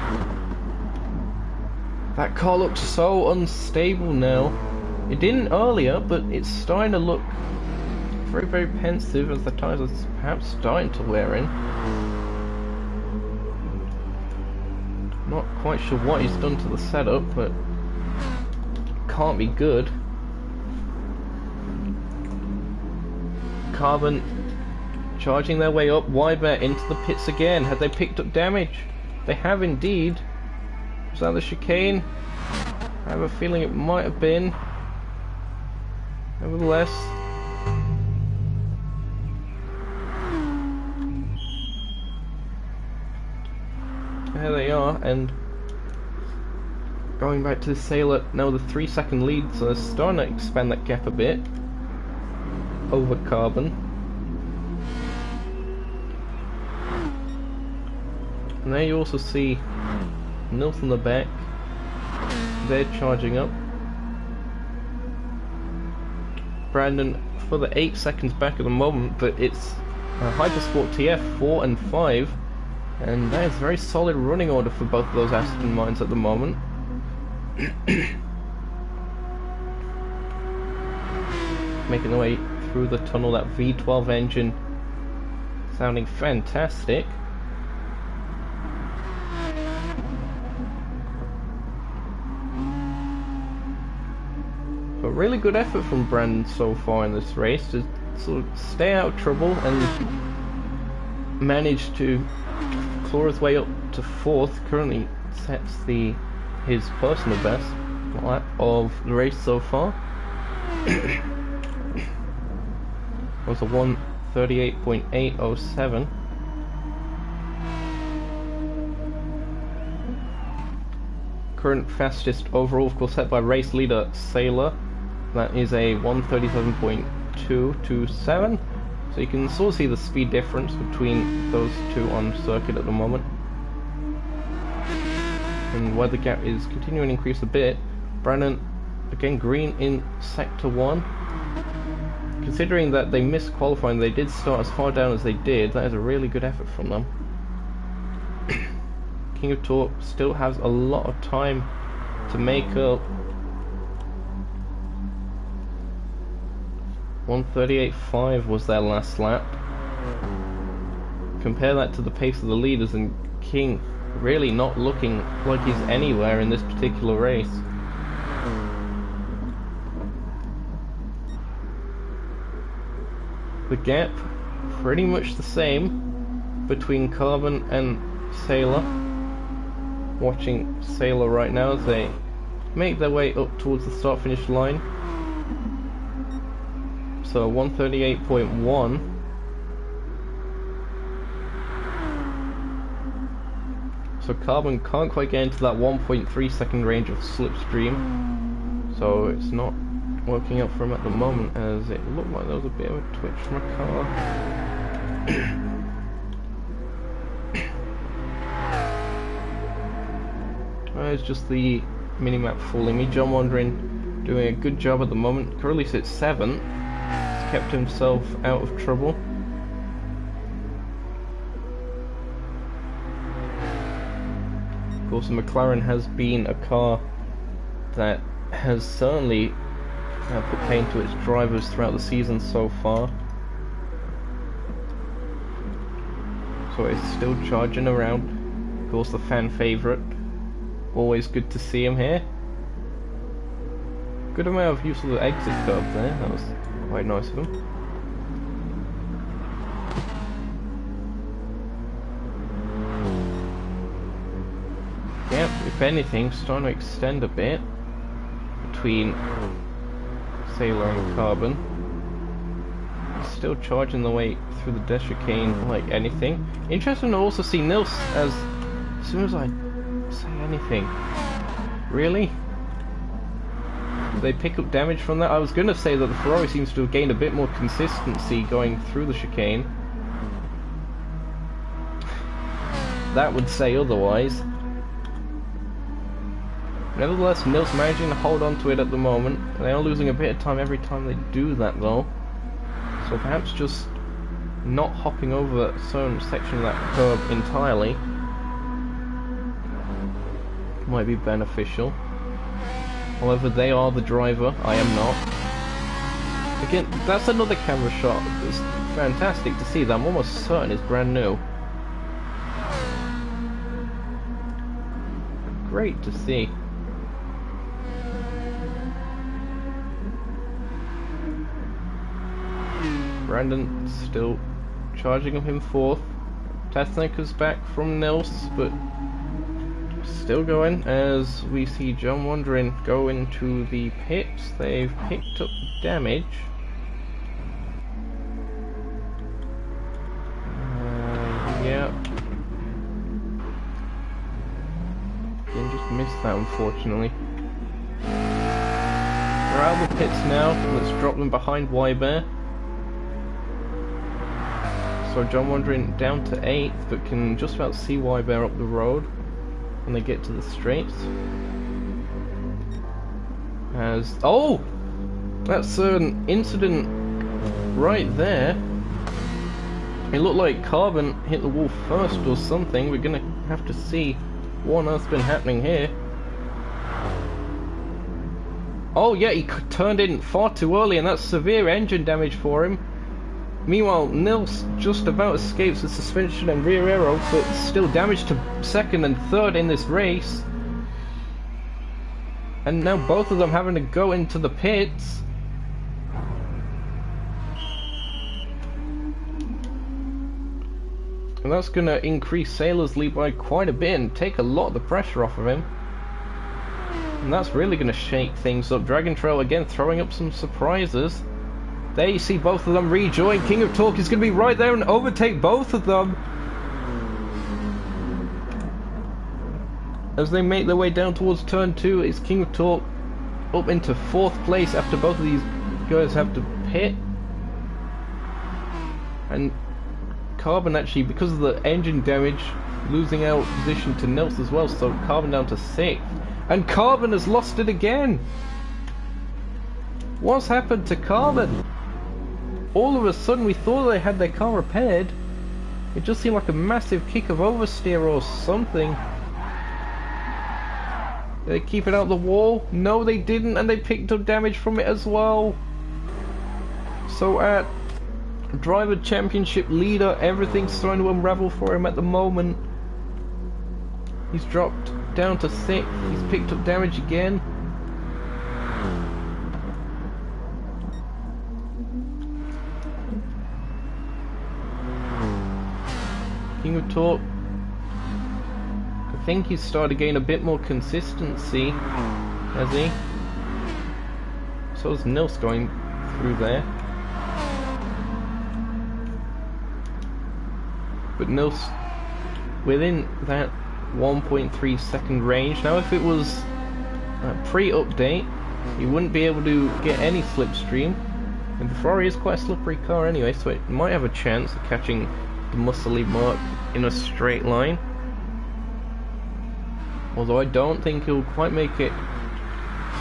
S1: That car looks so unstable now. It didn't earlier, but it's starting to look very, very pensive as the tyres are perhaps starting to wear in. Not quite sure what he's done to the setup, but can't be good. Carbon charging their way up. Wyber into the pits again. Had they picked up damage? They have indeed. Was that the chicane? I have a feeling it might have been. Nevertheless, there they are, and going back to the Sailor, now the 3-second lead, so they're starting to expand that gap a bit over Carbon. And there you also see Nils on the back, they're charging up. Brandon for the 8 seconds back at the moment, but it's Hypersport TF 4 and 5, and that is a very solid running order for both of those Aston Martins at the moment. Making their way through the tunnel, that V12 engine sounding fantastic. A really good effort from Brandon so far in this race to sort of stay out of trouble and manage to claw his way up to 4th. Currently sets his personal best lap of the race so far. It was a 1:38.807. Current fastest overall, of course, set by race leader Sailor. That is a 1:37.227. So you can sort of see the speed difference between those two on circuit at the moment. And where the gap is continuing to increase a bit, Brandon again green in sector 1. Considering that they missed qualifying, they did start as far down as they did. That is a really good effort from them. King of Torque still has a lot of time to make up. 1:38.5 was their last lap. Compare that to the pace of the leaders, and King really not looking like he's anywhere in this particular race. The gap pretty much the same between Carbon and Sailor. Watching Sailor right now as they make their way up towards the start finish line. So 1:38.1. So Carbon can't quite get into that 1.3 second range of slipstream, so it's not working out for him at the moment, as it looked like there was a bit of a twitch from a car. It's just the minimap fooling me. John Wandering doing a good job at the moment. Currently sits 7th. He's kept himself out of trouble. Of course, the McLaren has been a car that has certainly put pain to its drivers throughout the season so far. So it's still charging around. Of course, the fan favourite. Always good to see him here. Good amount of use of the exit curve there. That was quite nice of him. Yep, if anything, starting to extend a bit between Sailor and Carbon. Still charging the way through the death chicane like anything. Interesting to also see Nils as soon as I say anything. Really? Do they pick up damage from that? I was going to say that the Ferrari seems to have gained a bit more consistency going through the chicane. That would say otherwise. Nevertheless, Nils managing to hold on to it at the moment. They are losing a bit of time every time they do that though. So perhaps just not hopping over a certain section of that curb entirely might be beneficial. However, they are the driver, I am not. Again, that's another camera shot. It's fantastic to see that. I'm almost certain it's brand new. Great to see. Brandon still charging of him fourth. Tesnika's back from Nils, but still going as we see John Wandering go into the pits. They've picked up damage. Yeah. Again, just missed that unfortunately. They're out of the pits now. Let's drop them behind Wybear. So John Wandering down to 8th, but can just about see Wybear up the road when they get to the straights. As oh, that's an incident right there. It looked like Carbon hit the wall first or something. We're gonna have to see what on earth's been happening here. Oh yeah, he turned in far too early, and that's severe engine damage for him. Meanwhile, Nils just about escapes the suspension and rear aero, but still damaged to 2nd and 3rd in this race. And now both of them having to go into the pits. And that's going to increase Sailor's lead by quite a bit and take a lot of the pressure off of him. And that's really going to shake things up. Dragon Trail again throwing up some surprises. There you see both of them rejoin. King of Torque is going to be right there and overtake both of them as they make their way down towards turn 2. It's King of Torque up into 4th place after both of these guys have to pit. And Carbon actually, because of the engine damage, losing out position to Nils as well, so Carbon down to 6th. And Carbon has lost it again! What's happened to Carbon? All of a sudden we thought they had their car repaired. It just seemed like a massive kick of oversteer or something. Did they keep it out the wall? No they didn't, and they picked up damage from it as well. So at Driver Championship leader, everything's starting to unravel for him at the moment. He's dropped down to 6th, he's picked up damage again. King of Torque, I think he's started to gain a bit more consistency, has he? So is Nils going through there. But Nils within that 1.3 second range. Now if it was a pre-update, he wouldn't be able to get any slipstream. And the Ferrari is quite a slippery car anyway, so it might have a chance of catching the muscly Mark in a straight line. Although I don't think he'll quite make it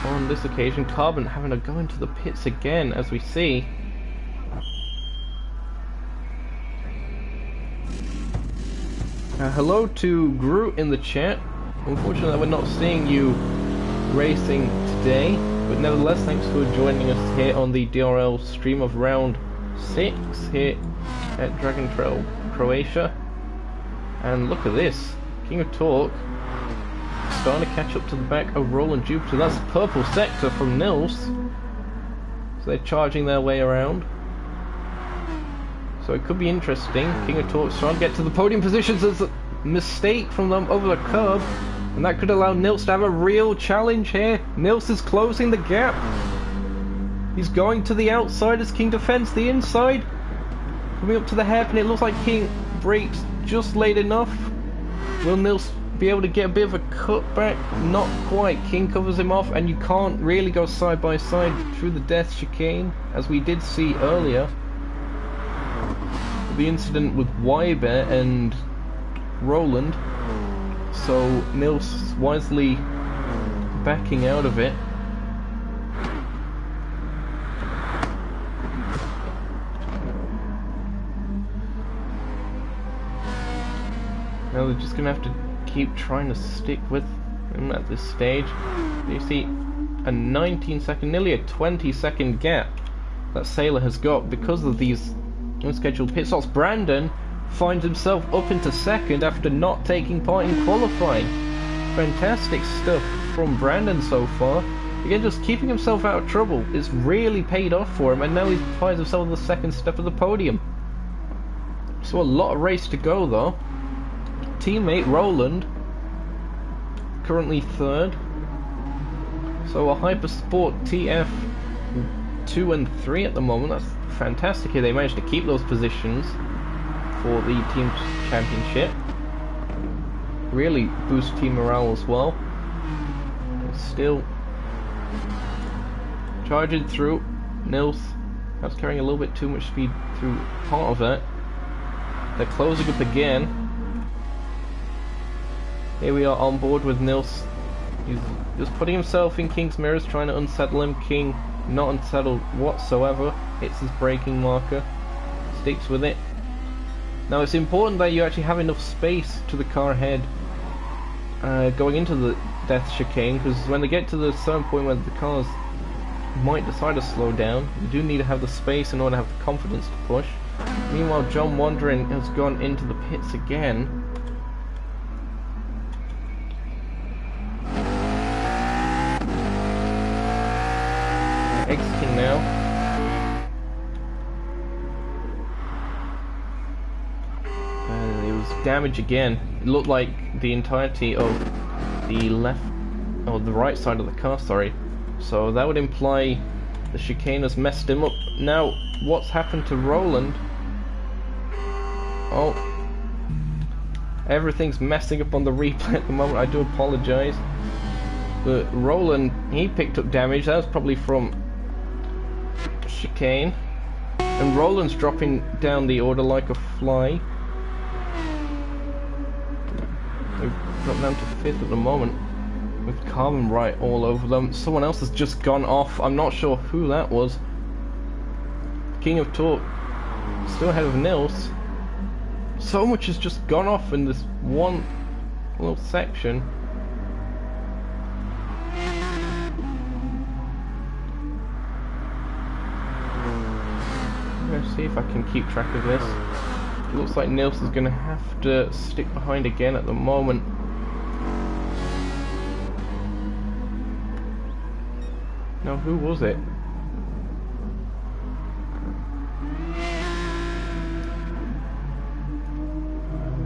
S1: on this occasion. Carbon having to go into the pits again, as we see. Hello to Groot in the chat. Unfortunately we're not seeing you racing today, but nevertheless thanks for joining us here on the DRL stream of round 6 here at Dragon Trail Croatia. And look at this, King of Torque starting to catch up to the back of Roland Jupiter. That's the purple sector from Nils, so they're charging their way around. So it could be interesting. King of Torque trying to get to the podium positions. There's a mistake from them over the curb, and that could allow Nils to have a real challenge here. Nils is closing the gap. He's going to the outside as King defends the inside. Coming up to the hairpin, it looks like King brakes just late enough. Will Nils be able to get a bit of a cutback? Not quite. King covers him off, and you can't really go side by side through the death chicane, as we did see earlier. The incident with Weiber and Roland. So Nils wisely backing out of it. Now they're just gonna have to keep trying to stick with him at this stage. You see a 19-second, nearly a 20-second gap that Sailor has got because of these unscheduled pit stops. Brandon finds himself up into second after not taking part in qualifying. Fantastic stuff from Brandon so far. Again, just keeping himself out of trouble is really paid off for him, and now he finds himself on the second step of the podium. So a lot of race to go though. Teammate Roland currently third. So a Hypersport TF 2 and 3 at the moment. That's fantastic here. They managed to keep those positions for the team championship. Really boost team morale as well. Still charging through. Nils perhaps carrying a little bit too much speed through part of it. They're closing up again. Here we are on board with Nils. He's just putting himself in King's mirrors, trying to unsettle him. King not unsettled whatsoever. Hits his braking marker. Sticks with it. Now it's important that you actually have enough space to the car ahead going into the death chicane, because when they get to the certain point where the cars might decide to slow down, you do need to have the space in order to have the confidence to push. Meanwhile, John Wandering has gone into the pits again. Exiting now. It was damage again. It looked like the entirety of the left, or the right side of the car, sorry. So that would imply the chicane has messed him up. Now, what's happened to Roland? Oh, everything's messing up on the replay at the moment. I do apologize. But Roland, he picked up damage. That was probably from chicane, and Roland's dropping down the order like a fly. They've dropped down to 5th at the moment with carbon right all over them. Someone else has just gone off. I'm not sure who that was. King of Torque still ahead of Nils. So much has just gone off in this one little section. Let's see if I can keep track of this. It looks like Nils is going to have to stick behind again at the moment. Now, who was it?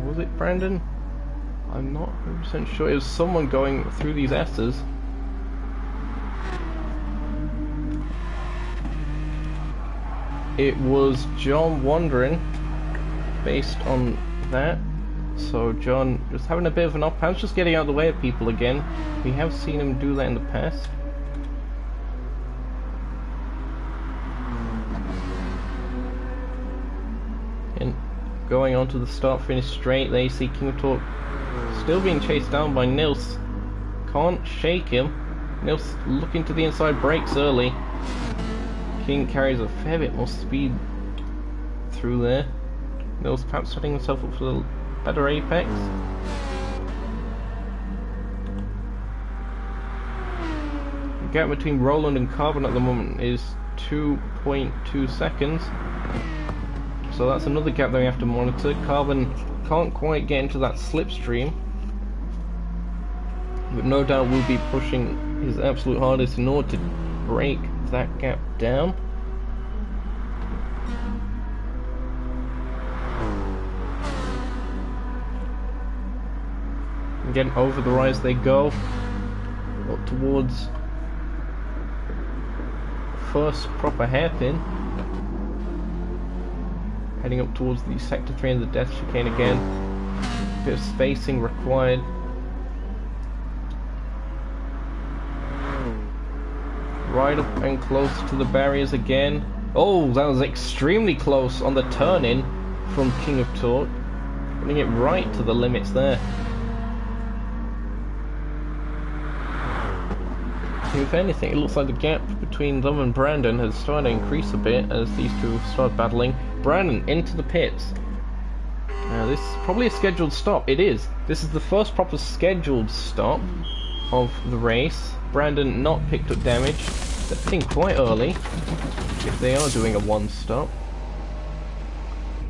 S1: Was it Brandon? I'm not 100% sure. It was someone going through these S's. It was John Wandering, based on that. So John just having a bit of an up bounce, just getting out of the way of people again. We have seen him do that in the past. And going on to the start-finish straight, they see King of Torque still being chased down by Nils. Can't shake him. Nils looking to the inside, brakes early. King carries a fair bit more speed through there. Nils perhaps setting himself up for a better apex. The gap between Roland and Carbon at the moment is 2.2 seconds. So that's another gap that we have to monitor. Carbon can't quite get into that slipstream, but no doubt will be pushing his absolute hardest in order to break that gap down. Again, over the rise they go, up towards first proper hairpin. Heading up towards the sector 3 and the death chicane again. Bit of spacing required. Right up and close to the barriers again. Oh, that was extremely close on the turn-in from King of Torque. Putting it right to the limits there. If anything, it looks like the gap between them and Brandon has started to increase a bit as these two start battling. Brandon into the pits. This is probably a scheduled stop. It is. This is the first proper scheduled stop of the race. Brandon not picked up damage. They're pitting quite early if they are doing a one stop.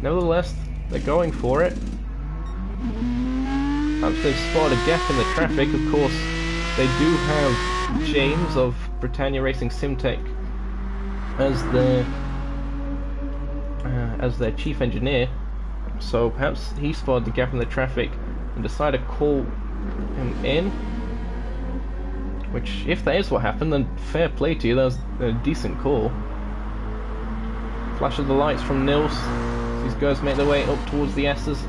S1: Nevertheless, they're going for it. Perhaps they've spotted a gap in the traffic. Of course, they do have James of Britannia Racing Simtech as their chief engineer, so perhaps he spotted the gap in the traffic and decided to call him in. Which, if that is what happened, then fair play to you. That was a decent call. Flash of the lights from Nils. These guys make their way up towards the S's.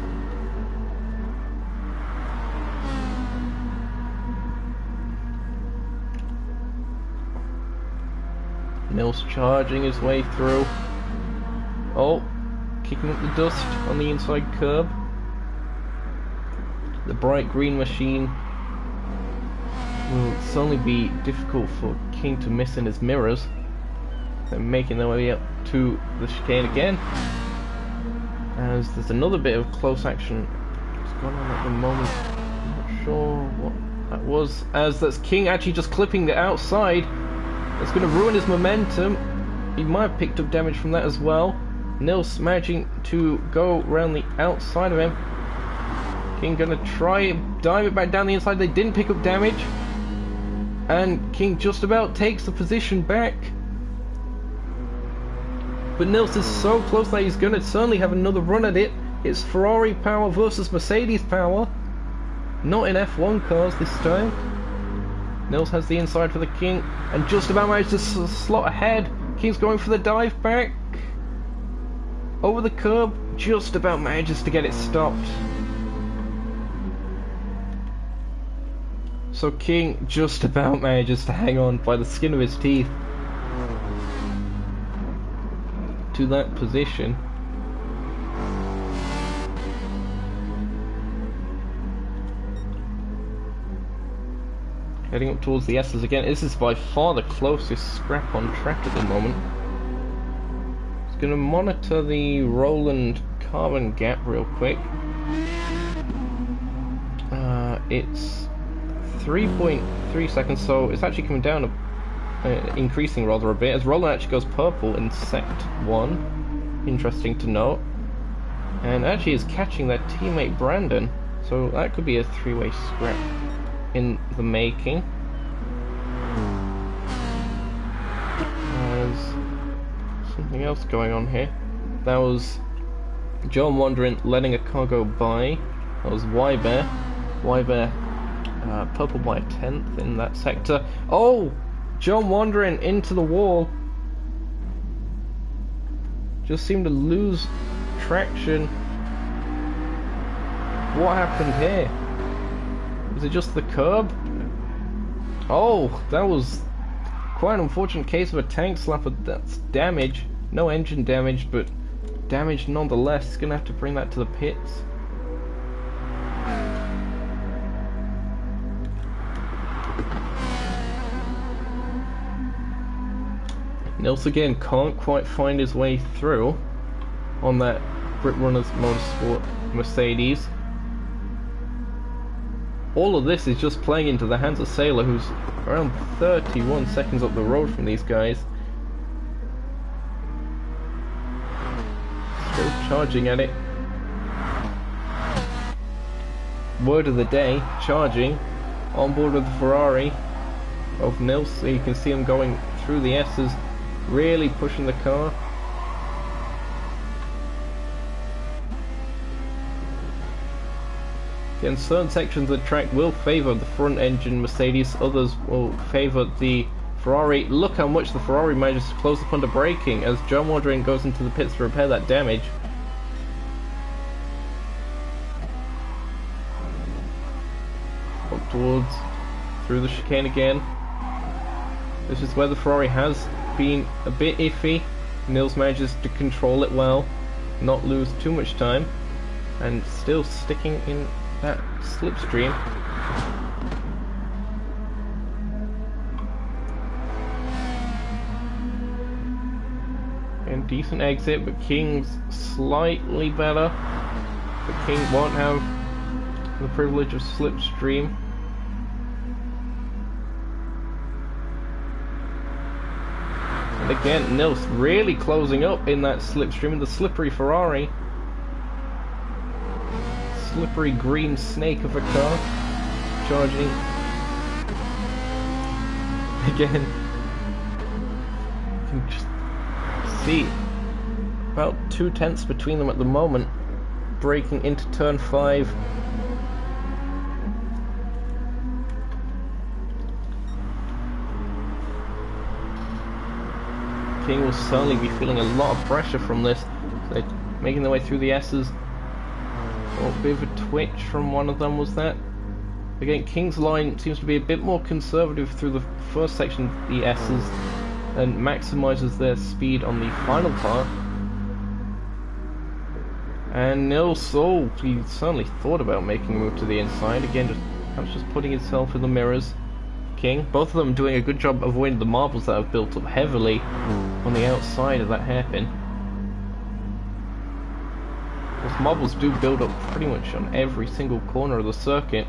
S1: Nils charging his way through. Oh, kicking up the dust on the inside curb. The bright green machine will certainly be difficult for King to miss in his mirrors. They're making their way up to the chicane again. As there's another bit of close action that's going on at the moment. I'm not sure what that was. As that's King actually just clipping the outside. That's going to ruin his momentum. He might have picked up damage from that as well. Nils managing to go around the outside of him. King going to try dive it back down the inside. They didn't pick up damage. And King just about takes the position back. But Nils is so close that he's going to certainly have another run at it. It's Ferrari power versus Mercedes power. Not in F1 cars this time. Nils has the inside for the King and just about managed to slot ahead. King's going for the dive back. Over the curb, just about manages to get it stopped. So King just about manages to hang on by the skin of his teeth to that position. Heading up towards the S's again. This is by far the closest scrap on track at the moment. Just going to monitor the Roland carbon gap real quick. It's 3.3 seconds, so it's actually coming down, increasing rather a bit, as Roland actually goes purple in Sect 1. Interesting to note. And actually is catching their teammate Brandon, so that could be a three-way scrap in the making. There's something else going on here. That was John Wandering letting a car go by. That was Wybear. Wybear purple by a 10th in that sector. Oh! John Wandering into the wall. Just seemed to lose traction. What happened here? Was it just the curb? Oh, that was quite an unfortunate case of a tank slapper. That's damage. No engine damage, but damage nonetheless. He's gonna have to bring that to the pits. Nils again can't quite find his way through on that Brit Runners Motorsport Mercedes. All of this is just playing into the hands of Sailor, who's around 31 seconds up the road from these guys. Still charging at it. Word of the day, charging on board with the Ferrari of Nils. So you can see him going through the S's, really pushing the car. Again, certain sections of the track will favour the front engine Mercedes, others will favour the Ferrari, look how much the Ferrari manages to close up under braking as John Wardering goes into the pits to repair that damage. Up towards, through the chicane again. This is where the Ferrari has been a bit iffy. Nils manages to control it well, not lose too much time, and still sticking in that slipstream. And decent exit, but King's slightly better. But King won't have the privilege of slipstream. And again, Nils really closing up in that slipstream in the slippery Ferrari. Slippery green snake of a car. Charging. Again. You can just see about 2/10 between them at the moment. Braking into turn 5. King will certainly be feeling a lot of pressure from this. They're making their way through the S's. Oh, a bit of a twitch from one of them, was that? Again, King's line seems to be a bit more conservative through the first section of the S's and maximizes their speed on the final part. And Nils, oh, he certainly thought about making a move to the inside. Again, perhaps just putting himself in the mirrors. King, both of them doing a good job avoiding the marbles that have built up heavily on the outside of that hairpin. Those marbles do build up pretty much on every single corner of the circuit.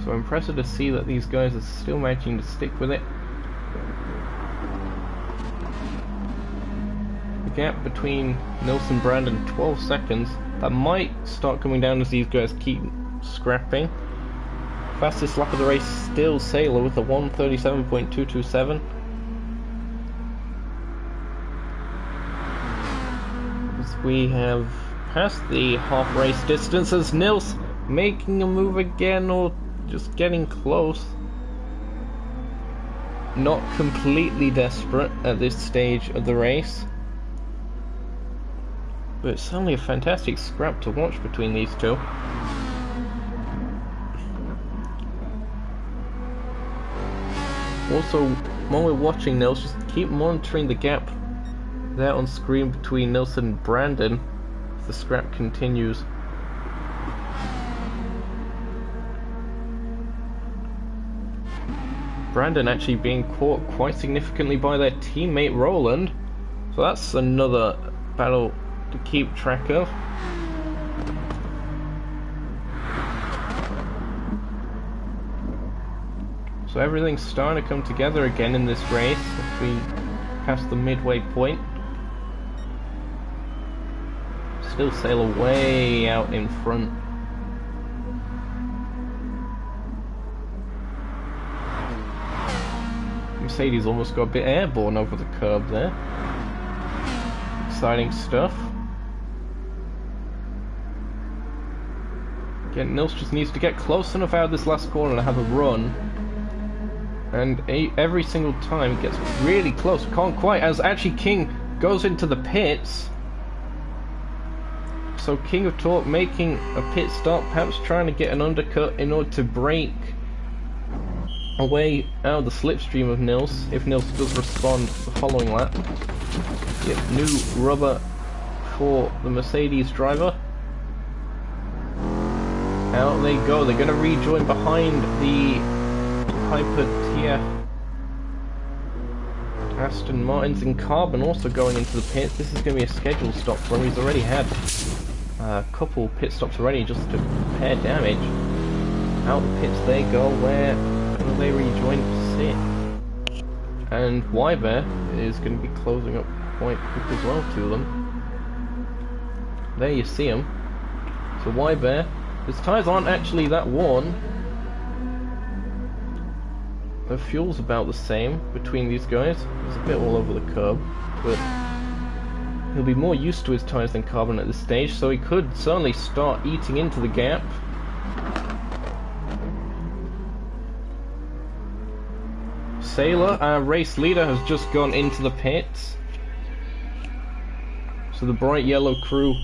S1: So impressive to see that these guys are still managing to stick with it. The gap between Nils and Brandon, 12 seconds. That might start coming down as these guys keep scrapping. Fastest lap of the race still Sailor with a 1:37.227. As we have passed the half race distance, as Nils making a move again or just getting close. Not completely desperate at this stage of the race. But it's certainly a fantastic scrap to watch between these two. Also, while we're watching Nils, just keep monitoring the gap there on screen between Nilsson and Brandon as the scrap continues. Brandon actually being caught quite significantly by their teammate Roland. So that's another battle to keep track of. So everything's starting to come together again in this race as we pass the midway point. Still Sailor way out in front. Mercedes almost got a bit airborne over the curb there. Exciting stuff. Again, Nils just needs to get close enough out of this last corner to have a run. And every single time it gets really close. Can't quite, as actually King goes into the pits. So King of Torque making a pit stop, perhaps trying to get an undercut in order to break away out of the slipstream of Nils, if Nils does respond the following lap. Get new rubber for the Mercedes driver. Out they go, they're going to rejoin behind the Hyper TF Aston Martins in carbon, also going into the pits. This is going to be a scheduled stop for him. He's already had a couple pit stops already just to repair damage. Out the pits they go, where will they rejoin to sit? And Wybear is going to be closing up quite quick as well to them. There you see him. So Wybear, his tyres aren't actually that worn. The fuel's about the same between these guys. It's a bit all over the curb, but he'll be more used to his tyres than carbon at this stage, so he could certainly start eating into the gap. Sailor, our race leader, has just gone into the pits. So the bright yellow crew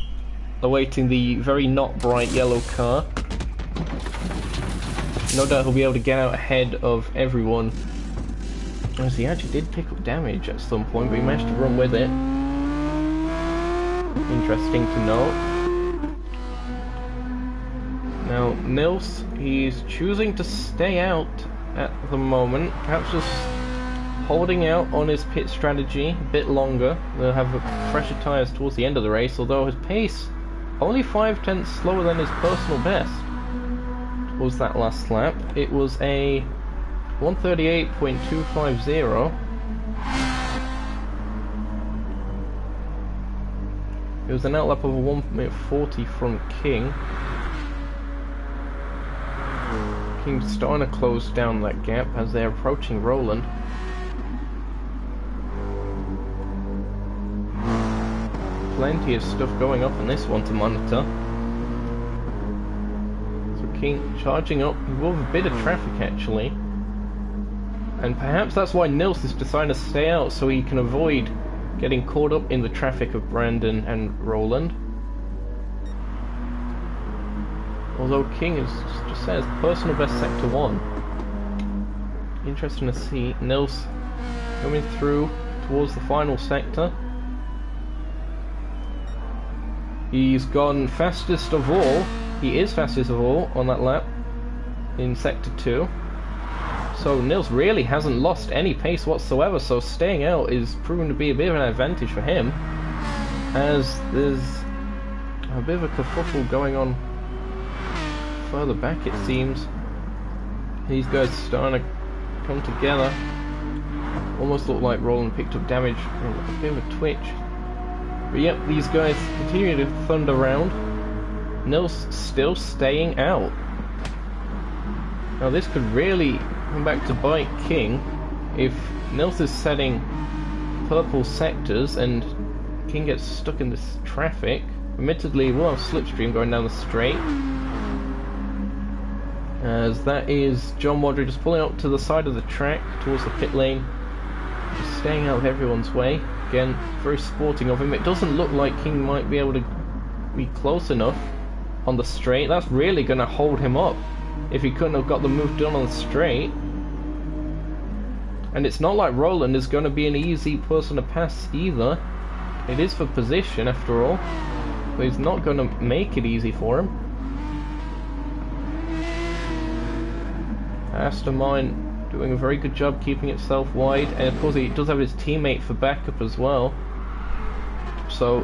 S1: awaiting the very not bright yellow car. No doubt he'll be able to get out ahead of everyone. As he actually did pick up damage at some point, but he managed to run with it. Interesting to note. Now, Nils, he's choosing to stay out at the moment. Perhaps just holding out on his pit strategy a bit longer. They'll have fresher tyres towards the end of the race, although his pace only 5/10 slower than his personal best. Was that last lap? It was a 1:38.250. It was an outlap of a 1:40 from King. King's starting to close down that gap as they're approaching Roland. Plenty of stuff going up on this one to monitor. King charging up with a bit of traffic actually, and perhaps that's why Nils is deciding to stay out, so he can avoid getting caught up in the traffic of Brandon and Roland. Although King is just says personal best sector 1. Interesting to see Nils coming through towards the final sector. He's gone fastest of all. He is fastest of all on that lap in Sector 2. So Nils really hasn't lost any pace whatsoever, so staying out is proving to be a bit of an advantage for him, as there's a bit of a kerfuffle going on further back, it seems. These guys are starting to come together. Almost look like Roland picked up damage from a bit of a twitch. But yep, these guys continue to thunder around. Nils still staying out. Now this could really come back to bite King if Nils is setting purple sectors and King gets stuck in this traffic. Admittedly, we'll have slipstream going down the straight, as that is John Wadry just pulling up to the side of the track towards the pit lane, just staying out of everyone's way. Again, very sporting of him. It doesn't look like King might be able to be close enough on the straight. That's really going to hold him up if he couldn't have got the move done on the straight. And it's not like Roland is going to be an easy person to pass either. It is for position after all, but he's not going to make it easy for him. Aston Martin doing a very good job keeping itself wide, and of course he does have his teammate for backup as well. So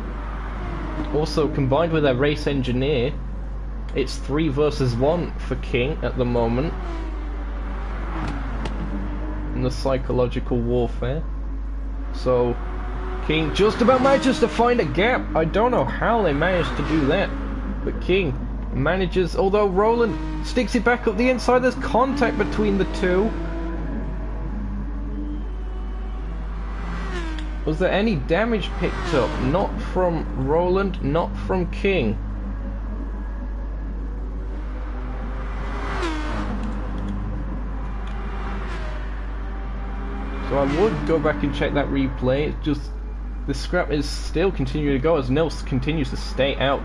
S1: also combined with their race engineer, it's 3 versus 1 for King at the moment in the psychological warfare. So King just about manages to find a gap. I don't know how they managed to do that, but King manages, although Roland sticks it back up the inside. There's contact between the two. Was there any damage picked up? Not from Roland, not from King. So I would go back and check that replay. It's just the scrap is still continuing to go as Nils continues to stay out.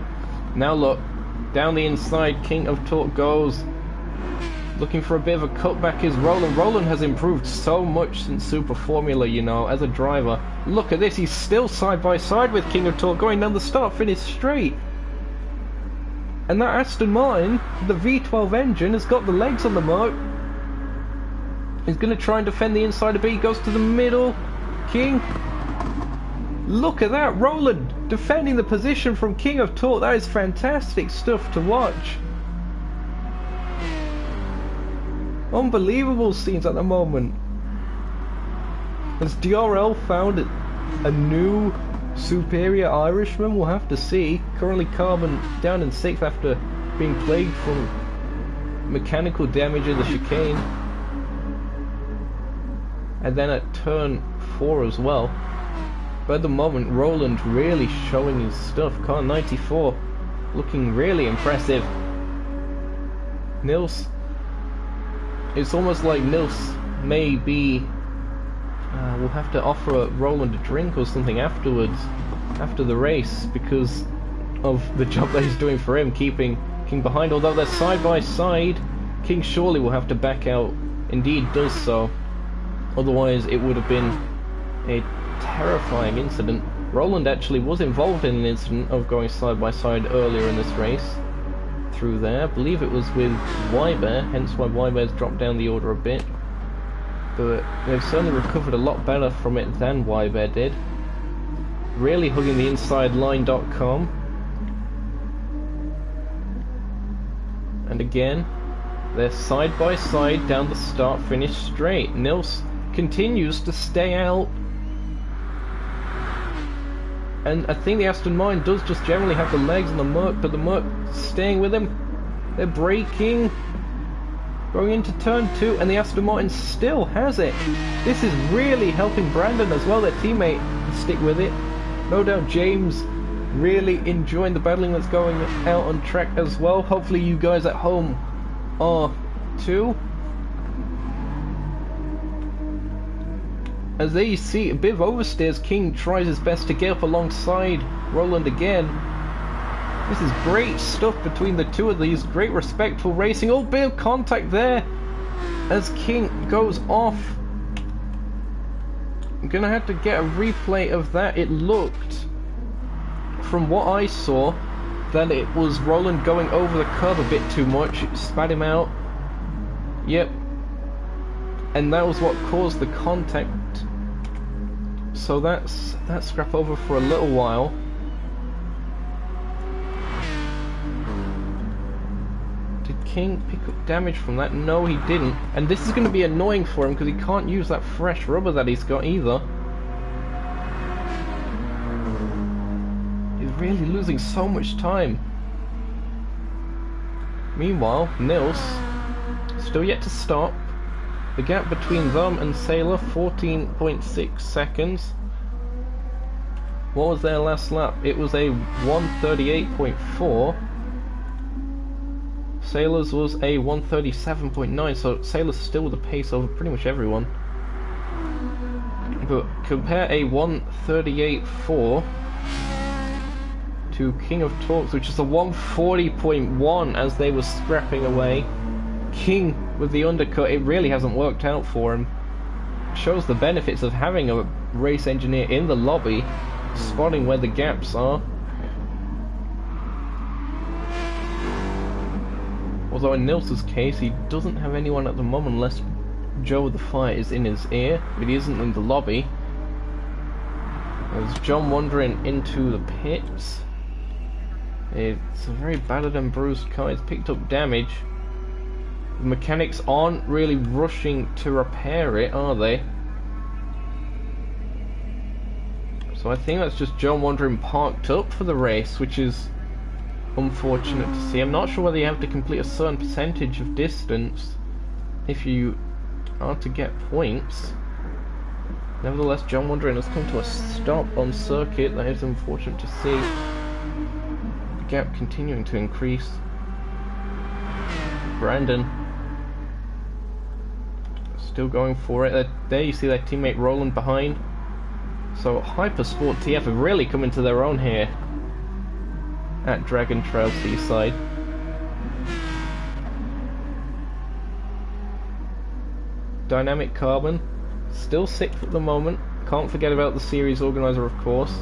S1: Now look, down the inside, King of Torque goes. Looking for a bit of a cutback is Roland. Roland has improved so much since Super Formula, you know, as a driver. Look at this, he's still side by side with King of Torque going down the start-finish straight. And that Aston Martin, the V12 engine, has got the legs on the mark. He's going to try and defend the inside a bit. He goes to the middle. King. Look at that. Roland defending the position from King of Torque. That is fantastic stuff to watch. Unbelievable scenes at the moment. Has DRL found a new superior Irishman? We'll have to see. Currently Carbon down in 6th after being plagued from mechanical damage in the chicane. And then at turn 4 as well. But at the moment, Roland really showing his stuff. Car 94 looking really impressive. Nils, it's almost like Nils may be we'll have to offer Roland a drink or something afterwards, after the race, because of the job that he's doing for him, keeping King behind. Although they're side by side, King surely will have to back out. Indeed does so. Otherwise it would have been a terrifying incident. Roland actually was involved in an incident of going side by side earlier in this race. Through there, I believe it was with Wybear, hence why Wybear's dropped down the order a bit. But they've certainly recovered a lot better from it than Wybear did. Really hugging the inside line.com. And again, they're side by side down the start-finish straight. Nils continues to stay out. And I think the Aston Martin does just generally have the legs and the Merc, but the Merc staying with him. They're braking. Going into turn 2, and the Aston Martin still has it. This is really helping Brandon as well, their teammate, stick with it. No doubt James really enjoying the battling that's going out on track as well. Hopefully you guys at home are too. As there you see, a bit of oversteers. King tries his best to get up alongside Roland again. This is great stuff between the two of these. Great respectful racing. Oh, bit of contact there as King goes off. I'm gonna have to get a replay of that. It looked, from what I saw, that it was Roland going over the curb a bit too much. It spat him out. Yep. And that was what caused the contact. So that's scrap over for a little while. Did King pick up damage from that? No, he didn't. And this is going to be annoying for him because he can't use that fresh rubber that he's got either. He's really losing so much time. Meanwhile, Nils still yet to stop. The gap between them and Sailor, 14.6 seconds. What was their last lap? It was a 1:38.4. Sailor's was a 1:37.9, so Sailor's still with a pace over pretty much everyone. But compare a 1:38.4 to King of Torques, which is a 1:40.1 as they were scrapping away. King with the undercut, it really hasn't worked out for him. Shows the benefits of having a race engineer in the lobby, spotting where the gaps are. Although in Nils's case, he doesn't have anyone at the moment unless Joe the Fire is in his ear, but he isn't in the lobby. There's John wandering into the pits. It's a very battered and bruised car. It's picked up damage. The mechanics aren't really rushing to repair it, are they? So I think that's just John wandering parked up for the race, which is unfortunate to see. I'm not sure whether you have to complete a certain percentage of distance if you are to get points. Nevertheless, John wandering has come to a stop on circuit. That is unfortunate to see. The gap continuing to increase. Brandon still going for it. There you see their teammate Roland behind. So Hypersport TF have really come into their own here at Dragon Trail Seaside. Dynamic Carbon still 6th at the moment. Can't forget about the series organizer, of course.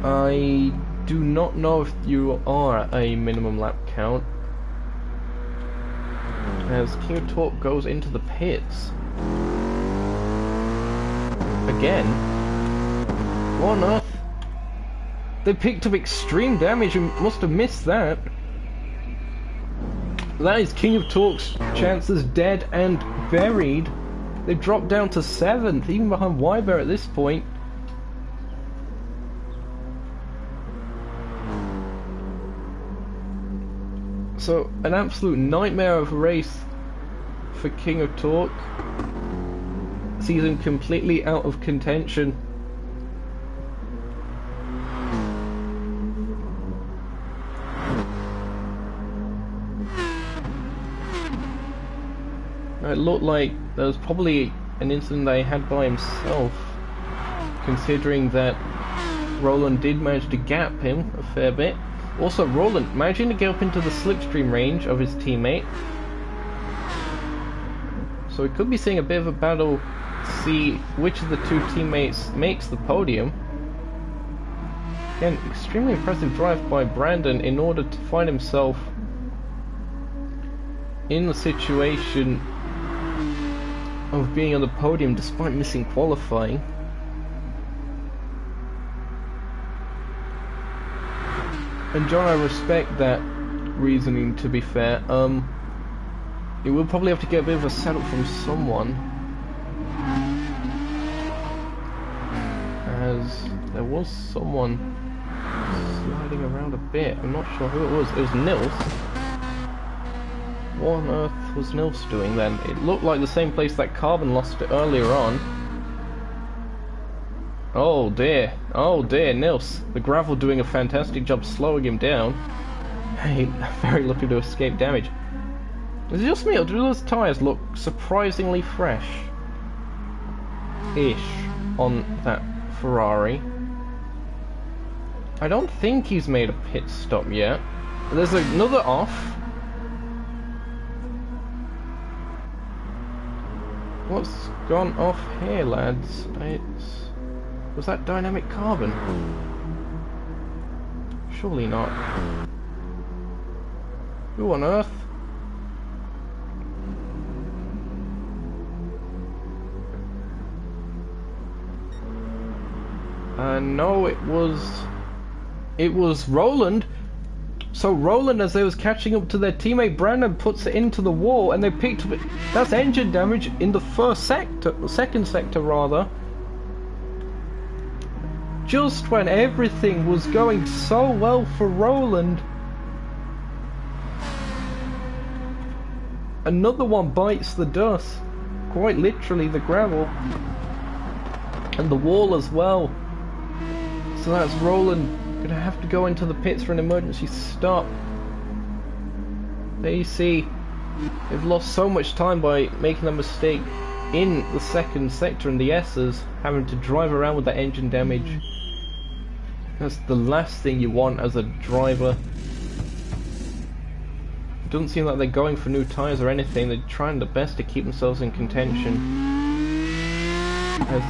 S1: I do not know if you are at a minimum lap count, as King of Torque goes into the pits. Again? What on earth? They picked up extreme damage and must have missed that. That is King of Torque's chances dead and buried. They've dropped down to 7th, even behind Wybear at this point. So, an absolute nightmare of a race for King of Torque. Sees him completely out of contention. It looked like there was probably an incident that he had by himself, considering that Roland did manage to gap him a fair bit. Also, Roland managing to get up into the slipstream range of his teammate. So we could be seeing a bit of a battle to see which of the two teammates makes the podium. Again, extremely impressive drive by Brandon in order to find himself in the situation of being on the podium despite missing qualifying. And John, I respect that reasoning, to be fair. You will probably have to get a bit of a setup from someone, as there was someone sliding around a bit. I'm not sure who it was. It was Nils. What on earth was Nils doing then? It looked like the same place that Carbon lost it earlier on. Oh dear, Nils. The gravel doing a fantastic job slowing him down. Hey, very lucky to escape damage. Is it just me, or do those tyres look surprisingly fresh-ish on that Ferrari? I don't think he's made a pit stop yet. There's another off. What's gone off here, lads? Was that dynamic carbon? Surely not. Who on earth? No, it was Roland. So Roland, as they was catching up to their teammate Brandon, puts it into the wall, and they picked up it. That's engine damage in the second sector rather. Just when everything was going so well for Roland, another one bites the dust. Quite literally, the gravel. And the wall as well. So that's Roland gonna have to go into the pits for an emergency stop. There you see, they've lost so much time by making a mistake in the second sector, and the S's having to drive around with that engine damage. That's the last thing you want as a driver. It doesn't seem like they're going for new tyres or anything. They're trying their best to keep themselves in contention. As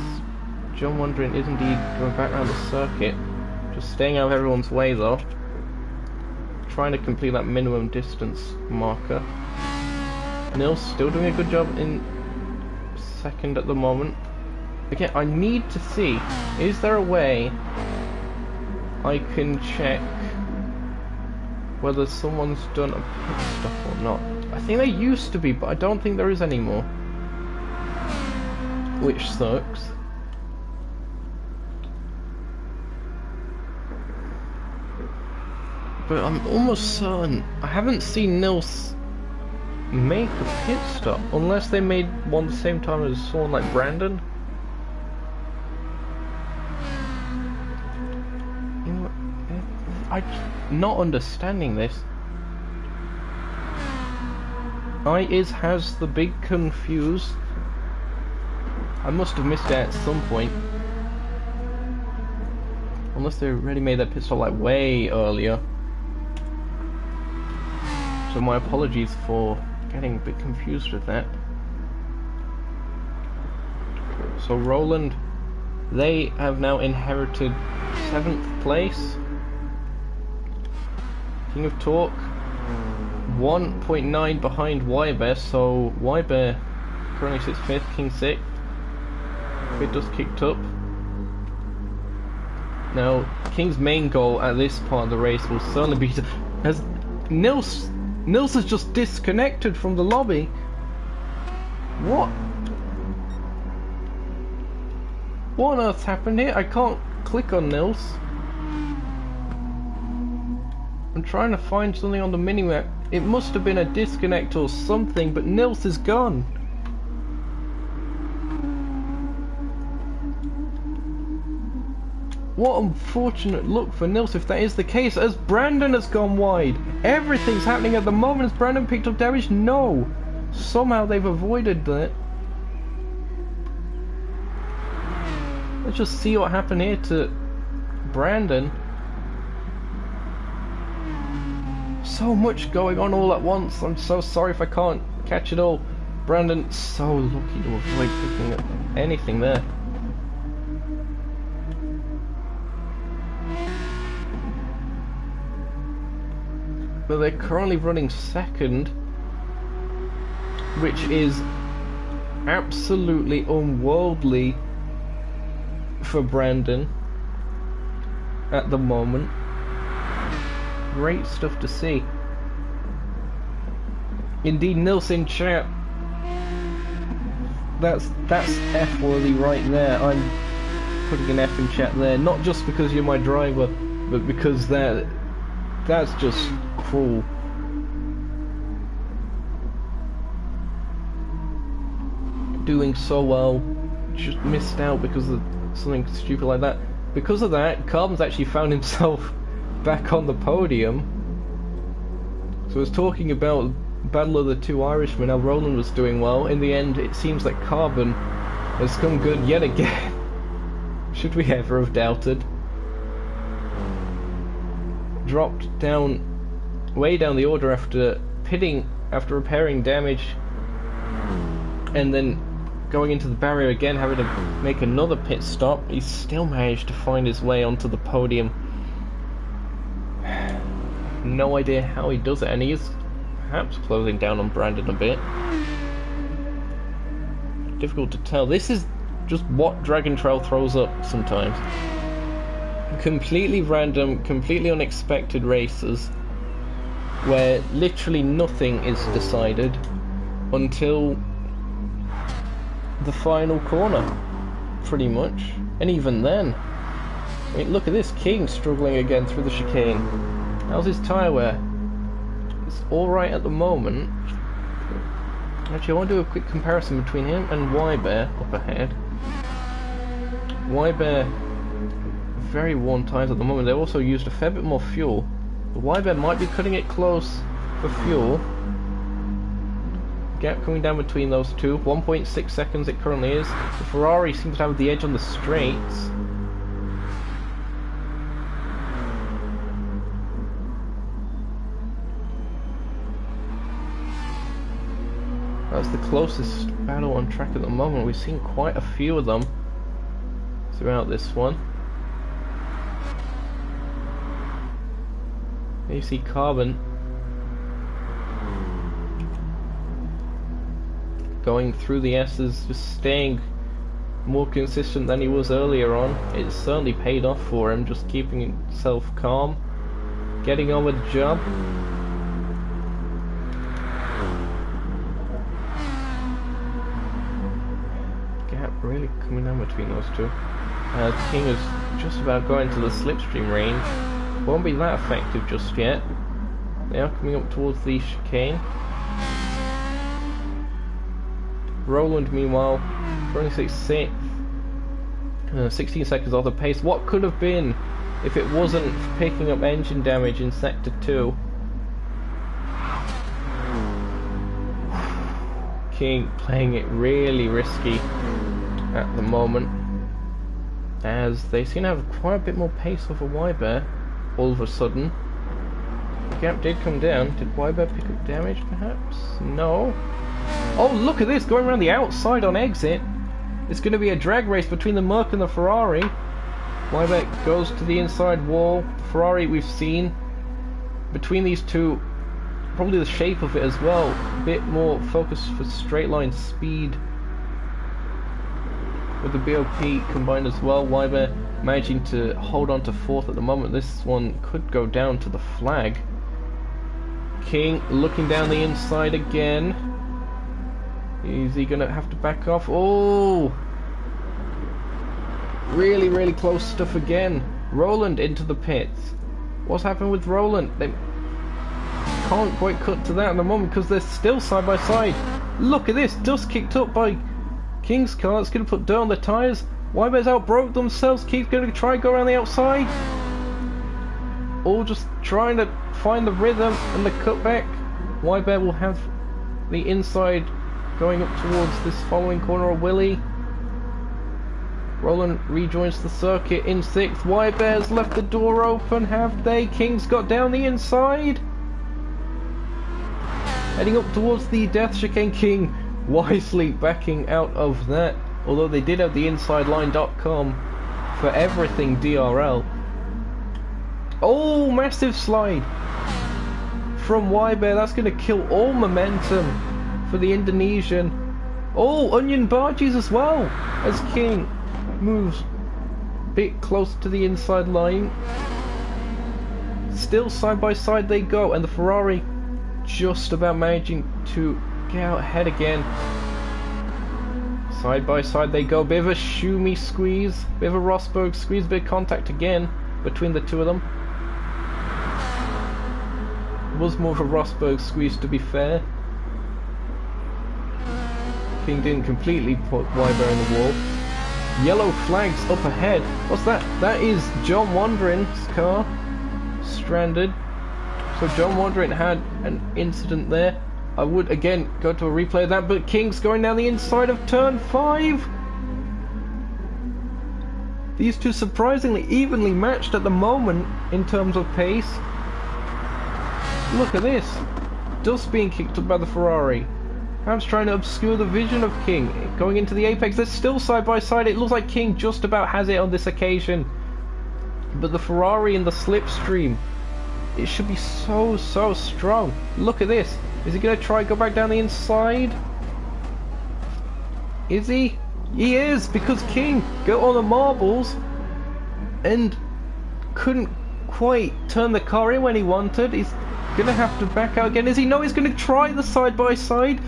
S1: John Wondering is indeed going back around the circuit. Just staying out of everyone's way though. Trying to complete that minimum distance marker. Nils still doing a good job in second at the moment. Again, I need to see, is there a way I can check whether someone's done a pit stop or not? I think there used to be, but I don't think there is anymore. Which sucks. But I'm almost certain I haven't seen Nils make a pit stop, unless they made one at the same time as someone like Brandon. You know, I'm not understanding this. Has the big confused. I must have missed it at some point. Unless they already made that pit stop like way earlier. So my apologies for getting a bit confused with that. So Roland, they have now inherited 7th place. King of Torque, 1.9 behind Wybear, so Wybear currently sits 5th, King 6th. Bit dust kicked up. Now, King's main goal at this part of the race will certainly be to... As Nils has just disconnected from the lobby. What? What on earth's happened here? I can't click on Nils. I'm trying to find something on the minimap. It must have been a disconnect or something, but Nils is gone. What unfortunate luck for Nils if that is the case, as Brandon has gone wide. Everything's happening at the moment. Has Brandon picked up damage? No. Somehow they've avoided that. Let's just see what happened here to Brandon. So much going on all at once. I'm so sorry if I can't catch it all. Brandon, so lucky to avoid picking up anything there. But they're currently running second, which is absolutely unworldly for Brandon at the moment. Great stuff to see. Indeed, Nilsson chat. That's F worthy right there. I'm putting an F in chat there, not just because you're my driver, but because that's just cruel. Doing so well, just missed out because of something stupid like that. Because of that, Carbon's actually found himself back on the podium. So I was talking about Battle of the Two Irishmen, how Roland was doing well. In the end, it seems that Carbon has come good yet again. Should we ever have doubted? Dropped down, way down the order after pitting, after repairing damage, and then going into the barrier again, having to make another pit stop. He's still managed to find his way onto the podium. No idea how he does it, and he is perhaps closing down on Brandon a bit. Difficult to tell. This is just what Dragon Trail throws up sometimes. Completely random, completely unexpected races where literally nothing is decided until the final corner, pretty much. And even then, I mean, look at this, King struggling again through the chicane. How's his tyre wear? It's alright at the moment. Actually, I want to do a quick comparison between him and Y-Bear up ahead. Y-Bear, very worn tyres at the moment. They also used a fair bit more fuel. The Y-Bear might be cutting it close for fuel. Gap coming down between those two. 1.6 seconds it currently is. The Ferrari seems to have the edge on the straights. That's the closest battle on track at the moment. We've seen quite a few of them throughout this one. You see Carbon going through the S's, just staying more consistent than he was earlier on. It certainly paid off for him, just keeping himself calm, getting on with the job. Gap really coming down between those two. King is just about going to the slipstream range. Won't be that effective just yet. They are coming up towards the chicane. Roland, meanwhile, running 16 seconds off the pace. What could have been if it wasn't picking up engine damage in Sector 2? King playing it really risky at the moment, as they seem to have quite a bit more pace off a Y-Bear all of a sudden. The gap did come down. Did Y-Bear pick up damage perhaps? No. Oh, look at this, going around the outside on exit. It's going to be a drag race between the Merc and the Ferrari. Y-Bear goes to the inside wall. Ferrari we've seen. Between these two, probably the shape of it as well. A bit more focus for straight line speed with the BOP combined as well. Y-Bear managing to hold on to fourth at the moment. This one could go down to the flag. King looking down the inside again. Is he gonna have to back off? Oh! Really, really close stuff again. Roland into the pits. What's happened with Roland? They can't quite cut to that at the moment because they're still side by side. Look at this, dust kicked up by King's car. It's gonna put dirt on the tyres. Y-Bear's outbroke themselves. Keith's gonna try and go around the outside. All just trying to find the rhythm and the cutback. Y-Bear will have the inside, going up towards this following corner of Willie. Roland rejoins the circuit in 6th. White Bears left the door open, have they? King's got down the inside. Heading up towards the death chicane. King wisely backing out of that. Although they did have the insideline.com for everything DRL. Oh, massive slide from Bear. That's going to kill all momentum for the Indonesian. Oh, onion barges as well as King moves a bit close to the inside line. Still side by side they go, and the Ferrari just about managing to get out ahead again. Side by side they go. Bit of a Schumi squeeze, bit of a Rosberg squeeze, bit of contact again between the two of them. It was more of a Rosberg squeeze, to be fair. King didn't completely put Weiber in the wall. Yellow flags up ahead. What's that? That is John Wandering's car stranded. So John Wandering had an incident there. I would again go to a replay of that, but King's going down the inside of turn 5. These two surprisingly evenly matched at the moment in terms of pace. Look at this. Dust being kicked up by the Ferrari. Perhaps trying to obscure the vision of King. Going into the apex, they're still side by side. It looks like King just about has it on this occasion. But the Ferrari in the slipstream, it should be so strong. Look at this. Is he going to try and go back down the inside? Is he? He is, because King got on the marbles and couldn't quite turn the car in when he wanted. He's going to have to back out again. Is he? No, he's going to try the side by side.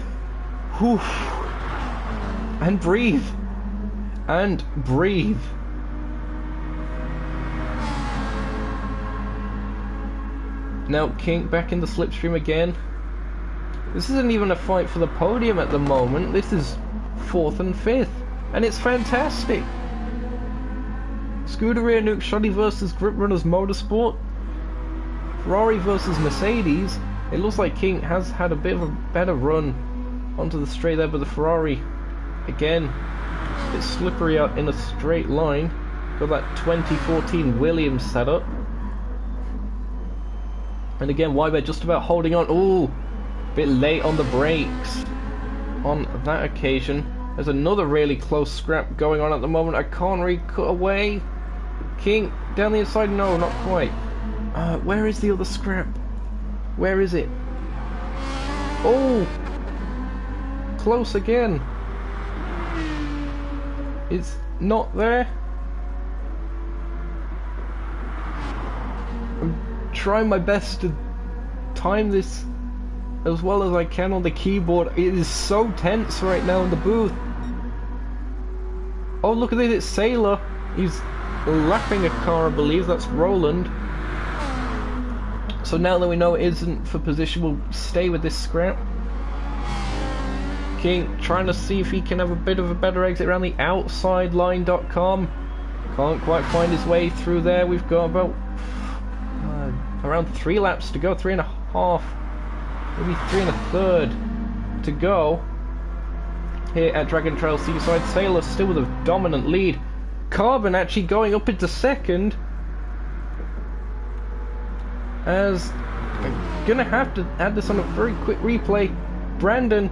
S1: Whew. And breathe. And breathe. Now King back in the slipstream again. This isn't even a fight for the podium at the moment. This is 4th and 5th. And it's fantastic. Scuderia Nuke Shoddy versus Grip Runners Motorsport. Ferrari versus Mercedes. It looks like King has had a bit of a better run onto the straight there, but the Ferrari, again, it's slippery out in a straight line. Got that 2014 Williams setup. And again, Weiber just about holding on. Ooh, bit late on the brakes on that occasion. There's another really close scrap going on at the moment. I can't really cut away. King down the inside. No, not quite. Where is the other scrap? Where is it? Oh, close again. It's not there. I'm trying my best to time this as well as I can on the keyboard. It is so tense right now in the booth. Oh, look at this, it's Sailor. He's lapping a car, I believe. That's Roland. So now that we know it isn't for position, we'll stay with this scrap. King trying to see if he can have a bit of a better exit around the outside line.com. Can't quite find his way through there. We've got about around 3 laps to go, 3.5, maybe 3 1/3 to go here at Dragon Trail Seaside. Sailor still with a dominant lead. Carbon actually going up into 2nd, as I'm gonna have to add this on a very quick replay. Brandon,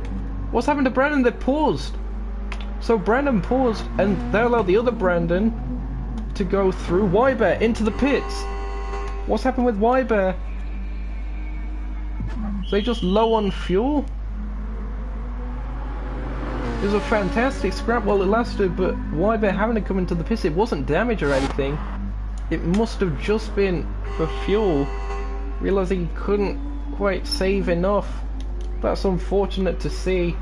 S1: what's happened to Brandon? They paused. So Brandon paused and they allowed the other Brandon to go through. Weiber into the pits. What's happened with Weiber? Are they just low on fuel? It was a fantastic scrap while it lasted, but Weiber having to come into the pits, it wasn't damage or anything. It must have just been for fuel. Realising he couldn't quite save enough. That's unfortunate to see.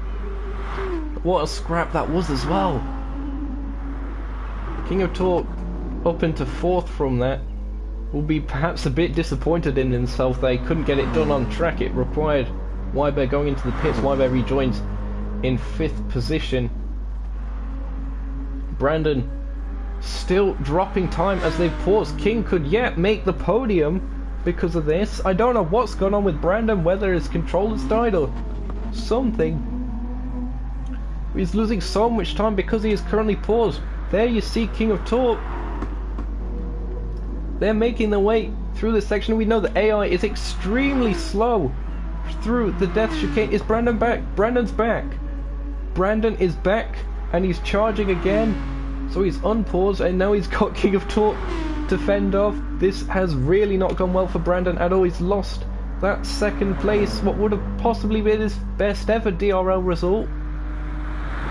S1: What a scrap that was as well. King of Torque up into 4th from that. Will be perhaps a bit disappointed in himself they couldn't get it done on track. It required Weiber going into the pits. Weiber rejoins in 5th position. Brandon still dropping time as they've paused. King could yet make the podium because of this. I don't know what's gone on with Brandon, whether his controller's died or something. He's losing so much time because he is currently paused. There you see King of Torque. They're making their way through this section. We know the AI is extremely slow through the death chicane. Is Brandon back? Brandon's back. Brandon is back and he's charging again. So he's unpaused and now he's got King of Torque to fend off. This has really not gone well for Brandon at all. He's lost that second place, what would have possibly been his best ever DRL result.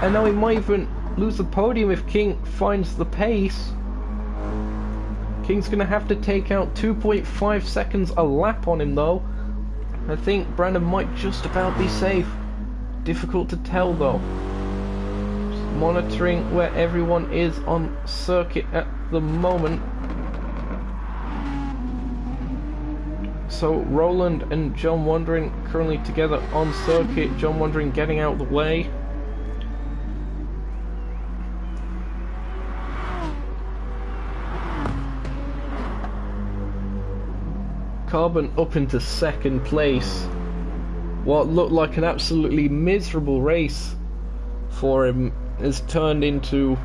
S1: And now he might even lose the podium if King finds the pace. King's going to have to take out 2.5 seconds a lap on him though. I think Brandon might just about be safe. Difficult to tell though. Just monitoring where everyone is on circuit at the moment. So Roland and John Wandering currently together on circuit. John Wandering getting out of the way. Carbon up into second place. What looked like an absolutely miserable race for him has turned into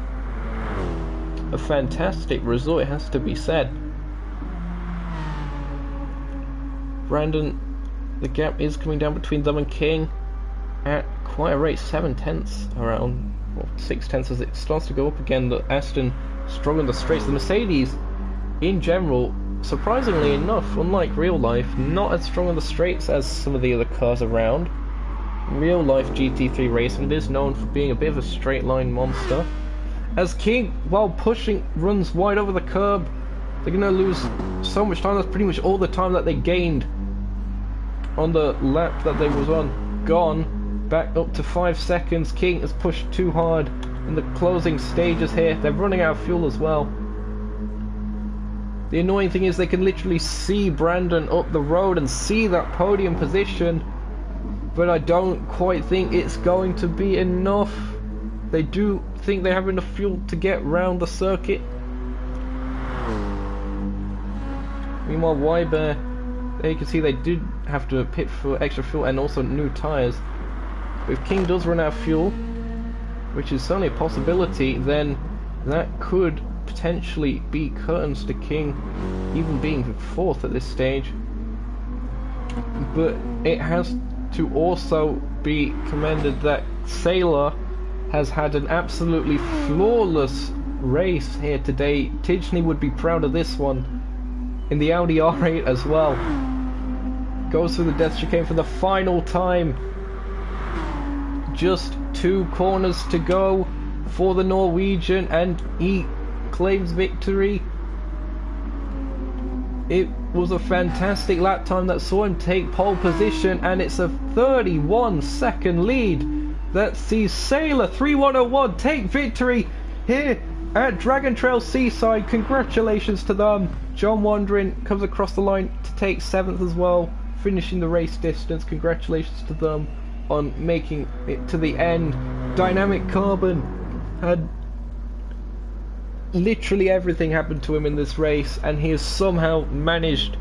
S1: a fantastic result, it has to be said. Brandon, the gap is coming down between them and King at quite a rate, 7/10 around, well, 6/10 as it starts to go up again. The Aston strong on the straights. The Mercedes, in general, surprisingly enough, unlike real life, not as strong on the straights as some of the other cars around. Real life GT3 racing, it is known for being a bit of a straight line monster. As King, while pushing, runs wide over the curb, they're going to lose so much time. That's pretty much all the time that they gained on the lap that they was on. Gone, back up to 5 seconds. King has pushed too hard in the closing stages here. They're running out of fuel as well. The annoying thing is they can literally see Brandon up the road and see that podium position, but I don't quite think it's going to be enough. They do think they have enough fuel to get round the circuit. Meanwhile, Wyber, there you can see they did have to pit for extra fuel and also new tyres. But if King does run out of fuel, which is certainly a possibility, then that could potentially be curtains to King even being 4th at this stage. But it has to also be commended that Sailor has had an absolutely flawless race here today. Tidgney would be proud of this one in the Audi R8 as well. Goes through the death chicane for the final time. Just 2 corners to go for the Norwegian and he claims victory. It was a fantastic lap time that saw him take pole position, and it's a 31-second lead that sees Sailor 3101 take victory here at Dragon Trail Seaside. Congratulations to them. John Wandering comes across the line to take 7th as well, finishing the race distance. Congratulations to them on making it to the end. Dynamic Carbon had literally everything happened to him in this race, and he has somehow managed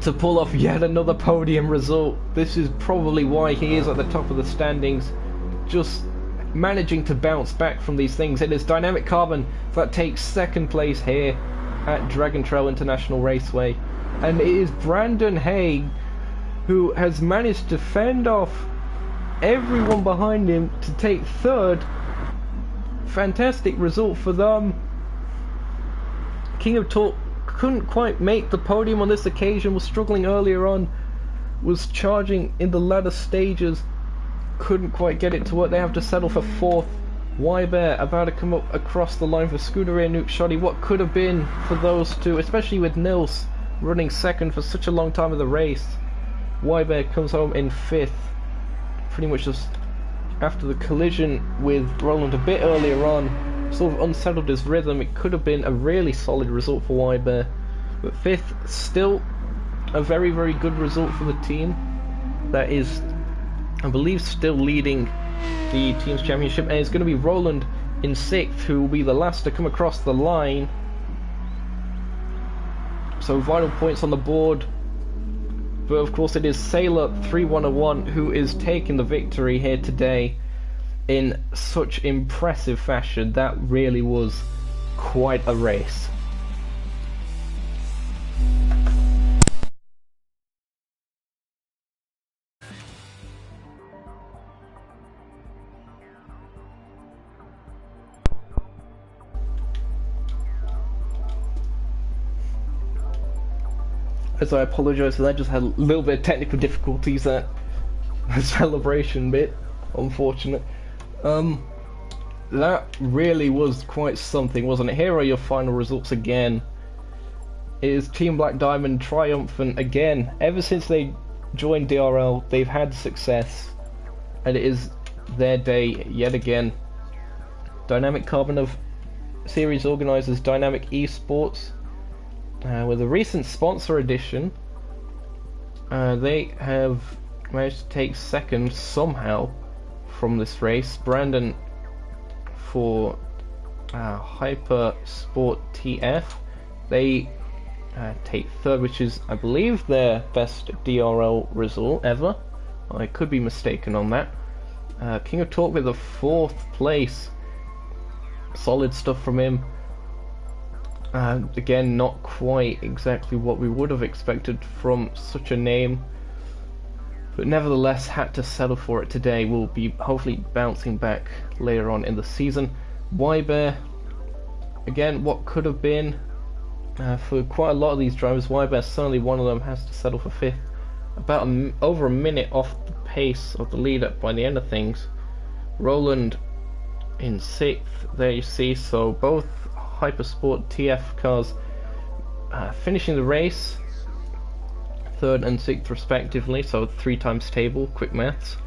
S1: to pull off yet another podium result. This is probably why he is at the top of the standings, just managing to bounce back from these things. It is Dynamic Carbon that takes 2nd place here at Dragon Trail International Raceway, and it is Brandon Haig who has managed to fend off everyone behind him to take 3rd. Fantastic result for them. King of Torque couldn't quite make the podium on this occasion, was struggling earlier on, was charging in the latter stages, couldn't quite get it to work. They have to settle for 4th. Wyber about to come up across the line for Scuderia Nuke Shoddy. What could have been for those two, especially with Nils running 2nd for such a long time of the race. Wyber comes home in 5th, pretty much just after the collision with Roland a bit earlier on, sort of unsettled his rhythm. It could have been a really solid result for Wyber, but 5th, still a very, very good result for the team that is, I believe, still leading the team's championship, and it's going to be Roland in 6th, who will be the last to come across the line. So vital points on the board But of course it is Sailor 3101 who is taking the victory here today in such impressive fashion. That really was quite a race. As I apologise for that, just had a little bit of technical difficulties at the celebration bit, unfortunate. That really was quite something, wasn't it? Here are your final results again. It is Team Black Diamond triumphant again. Ever since they joined DRL, they've had success, and it is their day yet again. Dynamic Carbon of series organisers Dynamic Esports. With a recent sponsor edition, they have managed to take second somehow from this race. Brandon for Hyper Sport TF, they take third, which is, I believe, their best DRL result ever. I could be mistaken on that. King of Talk with a 4th place. Solid stuff from him. Again, not quite exactly what we would have expected from such a name, but nevertheless had to settle for it today. We'll be hopefully bouncing back later on in the season. Y-Bear, again, what could have been for quite a lot of these drivers. Y-Bear, certainly one of them, has to settle for 5th. About over a minute off the pace of the leader by the end of things. Roland in 6th, there you see, so both Hypersport TF cars finishing the race 3rd and 6th respectively, so 3 times table, quick maths.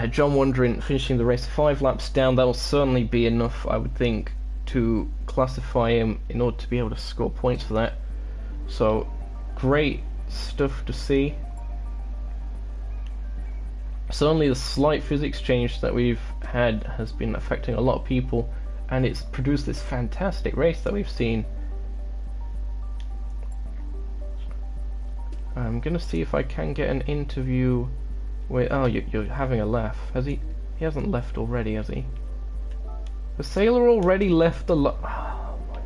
S1: John Wondering finishing the race 5 laps down. That will certainly be enough, I would think, to classify him in order to be able to score points for that. So great stuff to see. Certainly the slight physics change that we've had has been affecting a lot of people, and it's produced this fantastic race that we've seen. I'm gonna see if I can get an interview with... Oh, you're having a laugh. Has he? He hasn't left already, has he? The Sailor already left the oh, my life.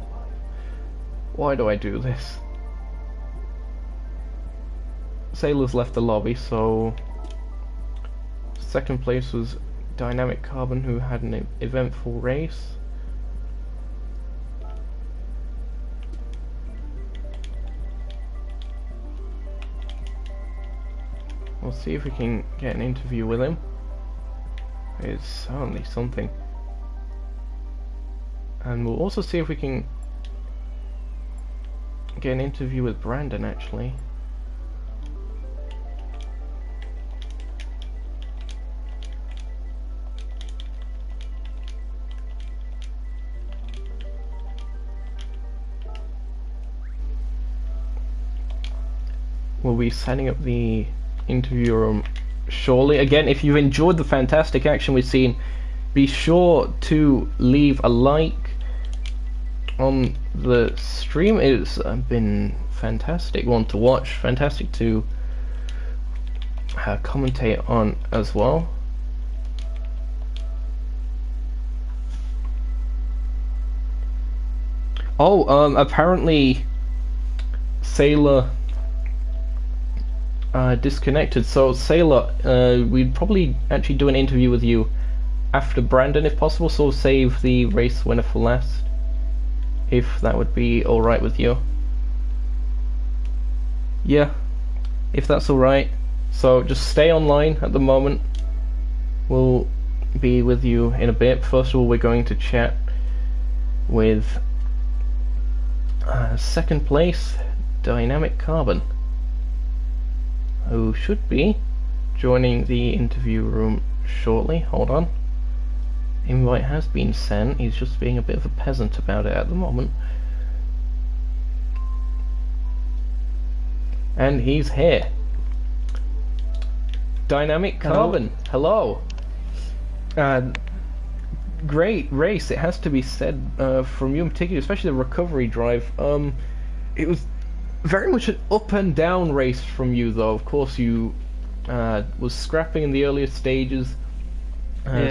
S1: Why do I do this? Sailor's left the lobby, so... 2nd place was Dynamic Carbon, who had an eventful race. We'll see if we can get an interview with him. It's certainly something. And we'll also see if we can get an interview with Brandon, actually. We'll be setting up the interview room shortly. Again, if you've enjoyed the fantastic action we've seen, be sure to leave a like on the stream. It's been fantastic one to watch, fantastic to commentate on as well. Oh, apparently Sailor disconnected. So Sailor, we'd probably actually do an interview with you after Brandon if possible, so we'll save the race winner for last, if that would be alright with you. Yeah, if that's alright. So just stay online at the moment. We'll be with you in a bit. First of all, we're going to chat with 2nd place Dynamic Carbon, who should be joining the interview room shortly. Hold on. Invite has been sent. He's just being a bit of a peasant about it at the moment. And he's here. Dynamic Carbon, hello. Great race, it has to be said, from you in particular, especially the recovery drive. It was very much an up and down race from you, though. Of course, you was scrapping in the earlier stages,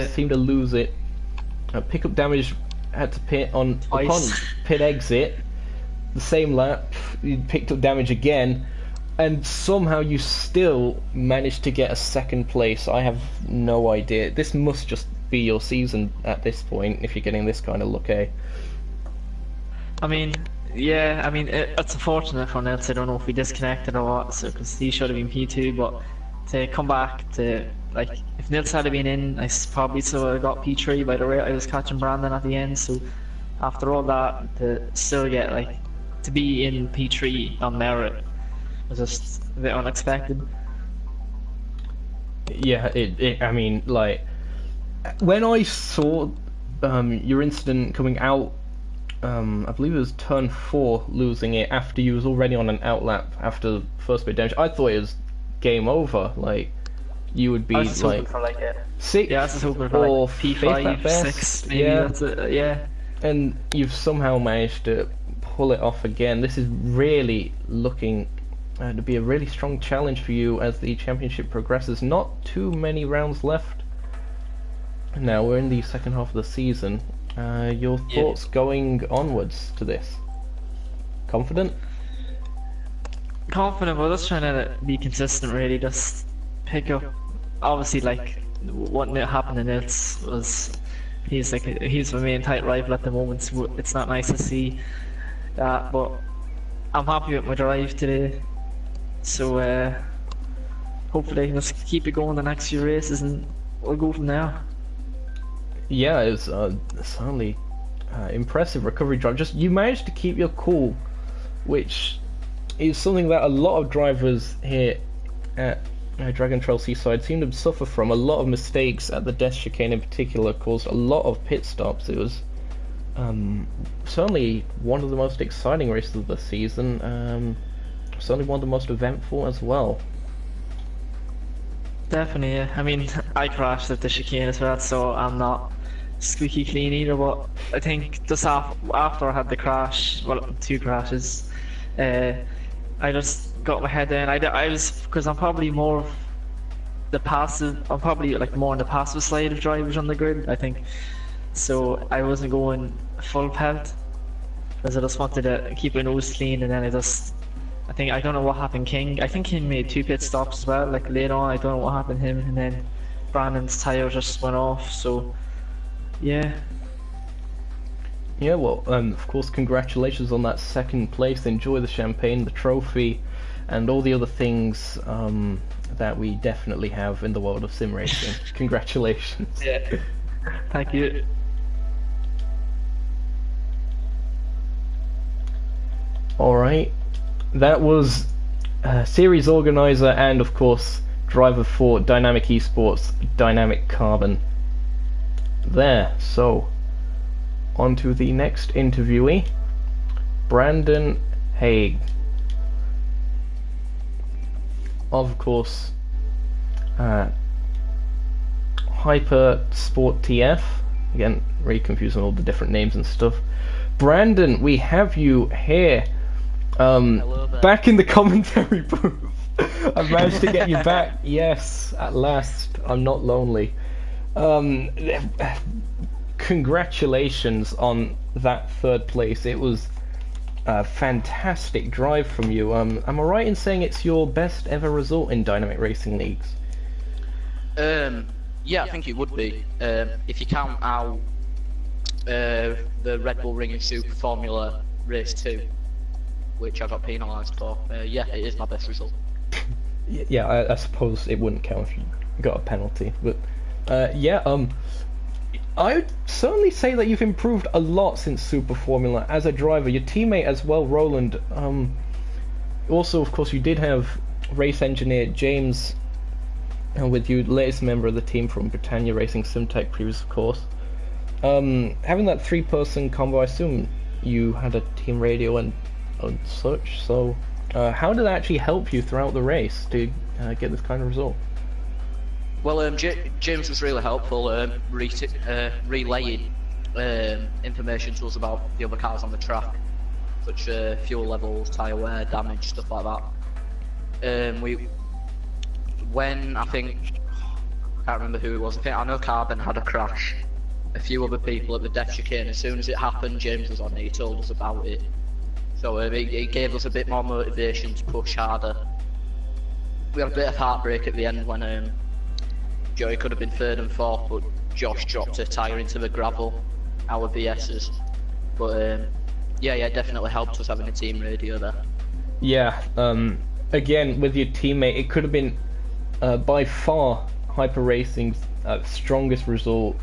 S1: seemed to lose it. Pick up damage, had to pit upon pit exit. The same lap, you picked up damage again, and somehow you still managed to get a second place. I have no idea. This must just be your season at this point, if you're getting this kind of luck, eh?
S2: I mean, yeah, I mean, it's unfortunate for Nils. I don't know if we disconnected or what, so because he should have been P2, but to come back to, like, if Nils had been in, I probably still would have got P3 by the rate I was catching Brandon at the end. So after all that, to still get, like, to be in P3 on merit was just a bit unexpected.
S1: Yeah, I mean, like, when I saw your incident coming out, I believe it was turn 4, losing it after you was already on an outlap after the first bit of damage, I thought it was game over. Like, you would be like
S2: for like a
S1: 6th
S2: I was just hoping for
S1: or
S2: like
S1: P5 at best.
S2: 6, maybe.
S1: Yeah.
S2: That's it. Yeah.
S1: And you've somehow managed to pull it off again. This is really looking to be a really strong challenge for you as the championship progresses. Not too many rounds left. Now we're in the second half of the season. Your thoughts going onwards to this? Confident?
S2: Confident, but just trying to be consistent, really. Just pick up. Obviously, like what happened in Nils was he's my main tight rival at the moment. So it's not nice to see that, but I'm happy with my drive today. So hopefully I can just keep it going the next few races, and we'll go from there.
S1: Yeah, it's certainly impressive recovery drive. Just you managed to keep your cool, which is something that a lot of drivers here at Dragon Trail Seaside seem to suffer from. A lot of mistakes at the death chicane in particular caused a lot of pit stops. It was certainly one of the most exciting races of the season. Certainly one of the most eventful as well.
S2: Definitely, yeah. I mean, I crashed at the chicane as well, so I'm not squeaky clean either, but I think just after I had the crash, well, 2 crashes, I just got my head down. I was, because I'm probably more the passive, I'm probably like more on the passive side of drivers on the grid, I think. So I wasn't going full pelt, because I just wanted to keep my nose clean, and then I don't know what happened. I think King made 2 pit stops as well, like later on. I don't know what happened to him, and then Brandon's tyre just went off, so yeah.
S1: Yeah, well, of course, congratulations on that second place. Enjoy the champagne, the trophy, and all the other things that we definitely have in the world of sim racing. Congratulations.
S2: Yeah. Thank you.
S1: Alright, that was series organizer and, of course, driver for Dynamic Esports, Dynamic Carbon. There, so on to the next interviewee, Brandon Haig. Of course, Hyper Sport TF. Again, really confusing all the different names and stuff. Brandon, we have you here. Back in the commentary booth. I've managed to get you back. Yes, at last. I'm not lonely. Congratulations on that 3rd place. It was a fantastic drive from you. Am I right in saying it's your best ever result in Dynamic Racing Leagues?
S3: Yeah, I think it would be. If you count out the Red Bull Ring and Super Formula Race 2, which I got penalised for. Yeah, it is my best result.
S1: Yeah, I suppose it wouldn't count if you got a penalty, but yeah, I would certainly say that you've improved a lot since Super Formula as a driver. Your teammate as well, Roland. Also, of course, you did have race engineer James with you, latest member of the team from Britannia Racing Simtech, previous, of course. Having that 3-person combo, I assume you had a team radio and such. So, how did that actually help you throughout the race to get this kind of result?
S3: Well, James was really helpful, relaying information to us about the other cars on the track. such fuel levels, tyre wear, damage, stuff like that. When I think, I can't remember who it was, I know Carbon had a crash, a few other people at the death chicane. As soon as it happened, James was on it, he told us about it. So it gave us a bit more motivation to push harder. We had a bit of heartbreak at the end when Joey could have been 3rd and 4th, but Josh dropped a tyre into the gravel, our BS's. But yeah, it definitely helped us having a team radio there.
S1: Yeah, again, with your teammate, it could have been by far Hyper Racing's strongest result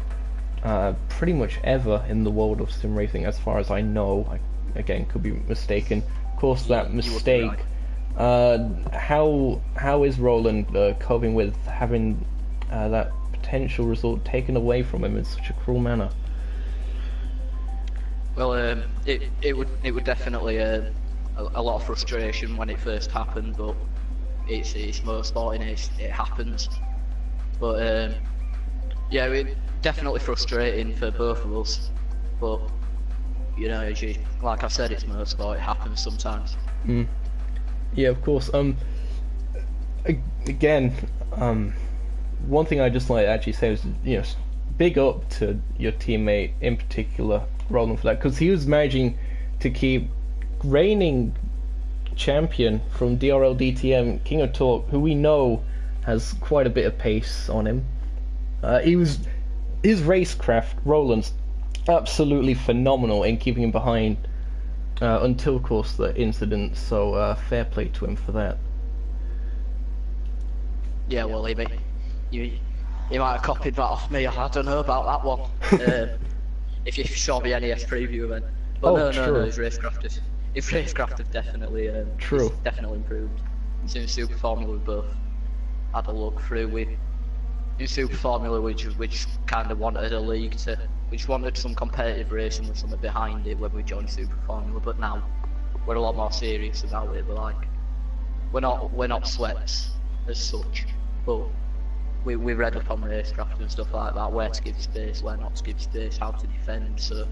S1: pretty much ever in the world of sim racing, as far as I know. I, again, could be mistaken. Of course, that mistake. How is Roland coping with having that potential result taken away from him in such a cruel manner?
S3: Well, it would definitely a lot of frustration when it first happened, but it's motorsport, it happens. But yeah, it definitely frustrating for both of us. But you know, like I said, it's motorsport, it happens sometimes.
S1: Yeah, of course. Again, one thing I just like to actually say is, you know, big up to your teammate in particular, Roland, for that, because he was managing to keep reigning champion from DRL DTM, King of Talk, who we know has quite a bit of pace on him. His racecraft, Roland's, absolutely phenomenal in keeping him behind until, of course, the incident. So fair play to him for that.
S3: Yeah, well, he might have copied that off me. I don't know about that one. If you saw the NES preview then. But no, his racecraft has definitely definitely improved. Since Super Formula, we both had a look through in Super Formula, which kind of wanted a league which wanted some competitive racing with something behind it when we joined Super Formula. But now we're a lot more serious about it. We're not sweats as such, but we read up on racecraft and stuff like that, where to give space, where not to give space, how to defend. So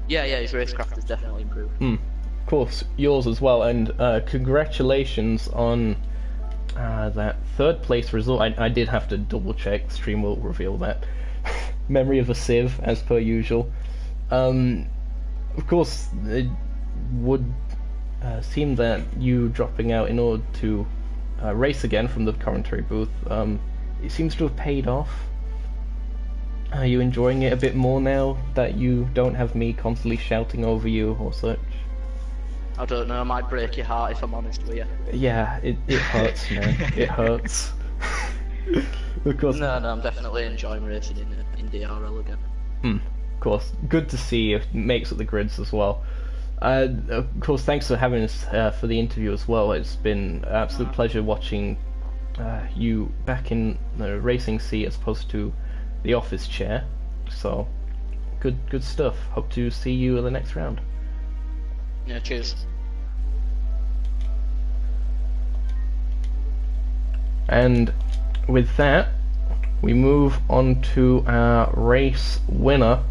S3: yeah, his racecraft has definitely improved.
S1: Of course, yours as well, and congratulations on that 3rd place result. I did have to double check, stream will reveal that. Memory of a sieve, as per usual. Of course, it would seem that you dropping out in order to race again from the commentary booth, it seems to have paid off. Are you enjoying it a bit more now that you don't have me constantly shouting over you or such?
S3: I don't know, I might break your heart if I'm honest with you.
S1: Yeah, it hurts, man. It hurts. Of course.
S3: No, I'm definitely enjoying racing in DRL again.
S1: Of course. Good to see you. Makes up the grids as well. Of course, thanks for having us for the interview as well. It's been an absolute pleasure watching you back in the racing seat as opposed to the office chair. So, good stuff. Hope to see you in the next round.
S3: Yeah, cheers.
S1: And with that, we move on to our race winner.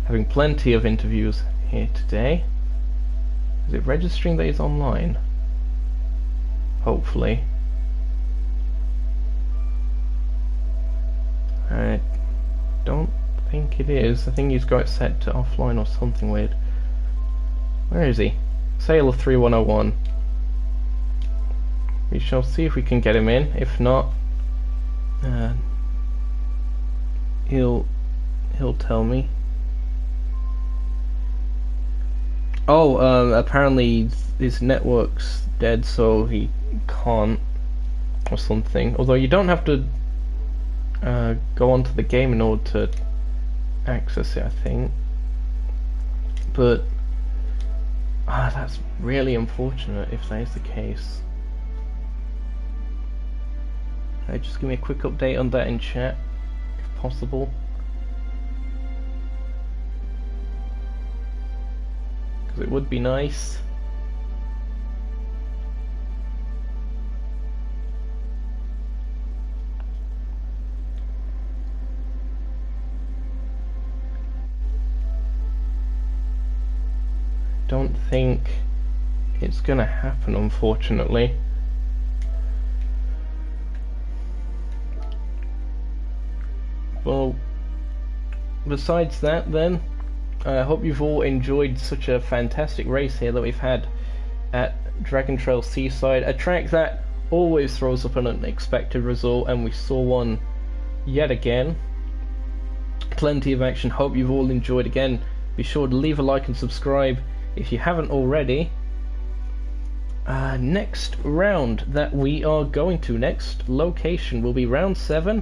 S1: Having plenty of interviews here today. Is it registering that he's online? Hopefully. I don't think it is. I think he's got it set to offline or something weird. Where is he? Sailor 3101. We shall see if we can get him in. If not, he'll tell me. Oh, apparently his network's dead, so he can't, or something. Although you don't have to go onto the game in order to access it, I think. But that's really unfortunate if that is the case. Just give me a quick update on that in chat, if possible. Because it would be nice. don't think it's gonna happen, unfortunately. Well, besides that then, I hope you've all enjoyed such a fantastic race here that we've had at Dragon Trail Seaside, a track that always throws up an unexpected result, and we saw one yet again. Plenty of action. Hope you've all enjoyed. Again, be sure to leave a like and subscribe if you haven't already. Next round that we are going to, next location will be round 7,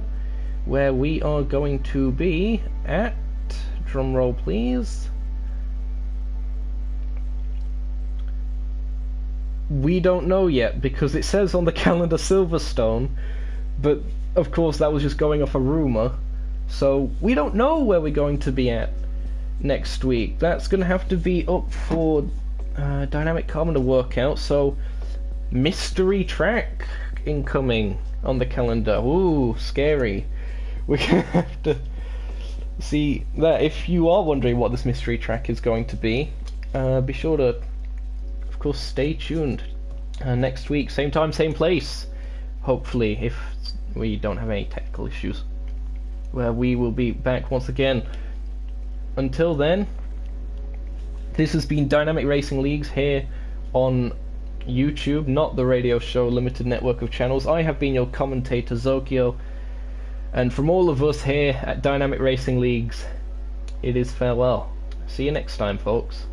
S1: where we are going to be at, drumroll please, we don't know yet because it says on the calendar Silverstone, but of course that was just going off a rumour, so we don't know where we're going to be at next week. That's going to have to be up for Dynamic Carbon to work out, so mystery track incoming on the calendar. Ooh, scary. We're going to have to see that. If you are wondering what this mystery track is going to be sure to, of course, stay tuned next week, same time, same place, hopefully, if we don't have any technical issues, where we will be back once again. Until then, this has been Dynamic Racing Leagues here on YouTube, not the radio show limited network of channels. I have been your commentator, Zokyo, and from all of us here at Dynamic Racing Leagues, it is farewell. See you next time, folks.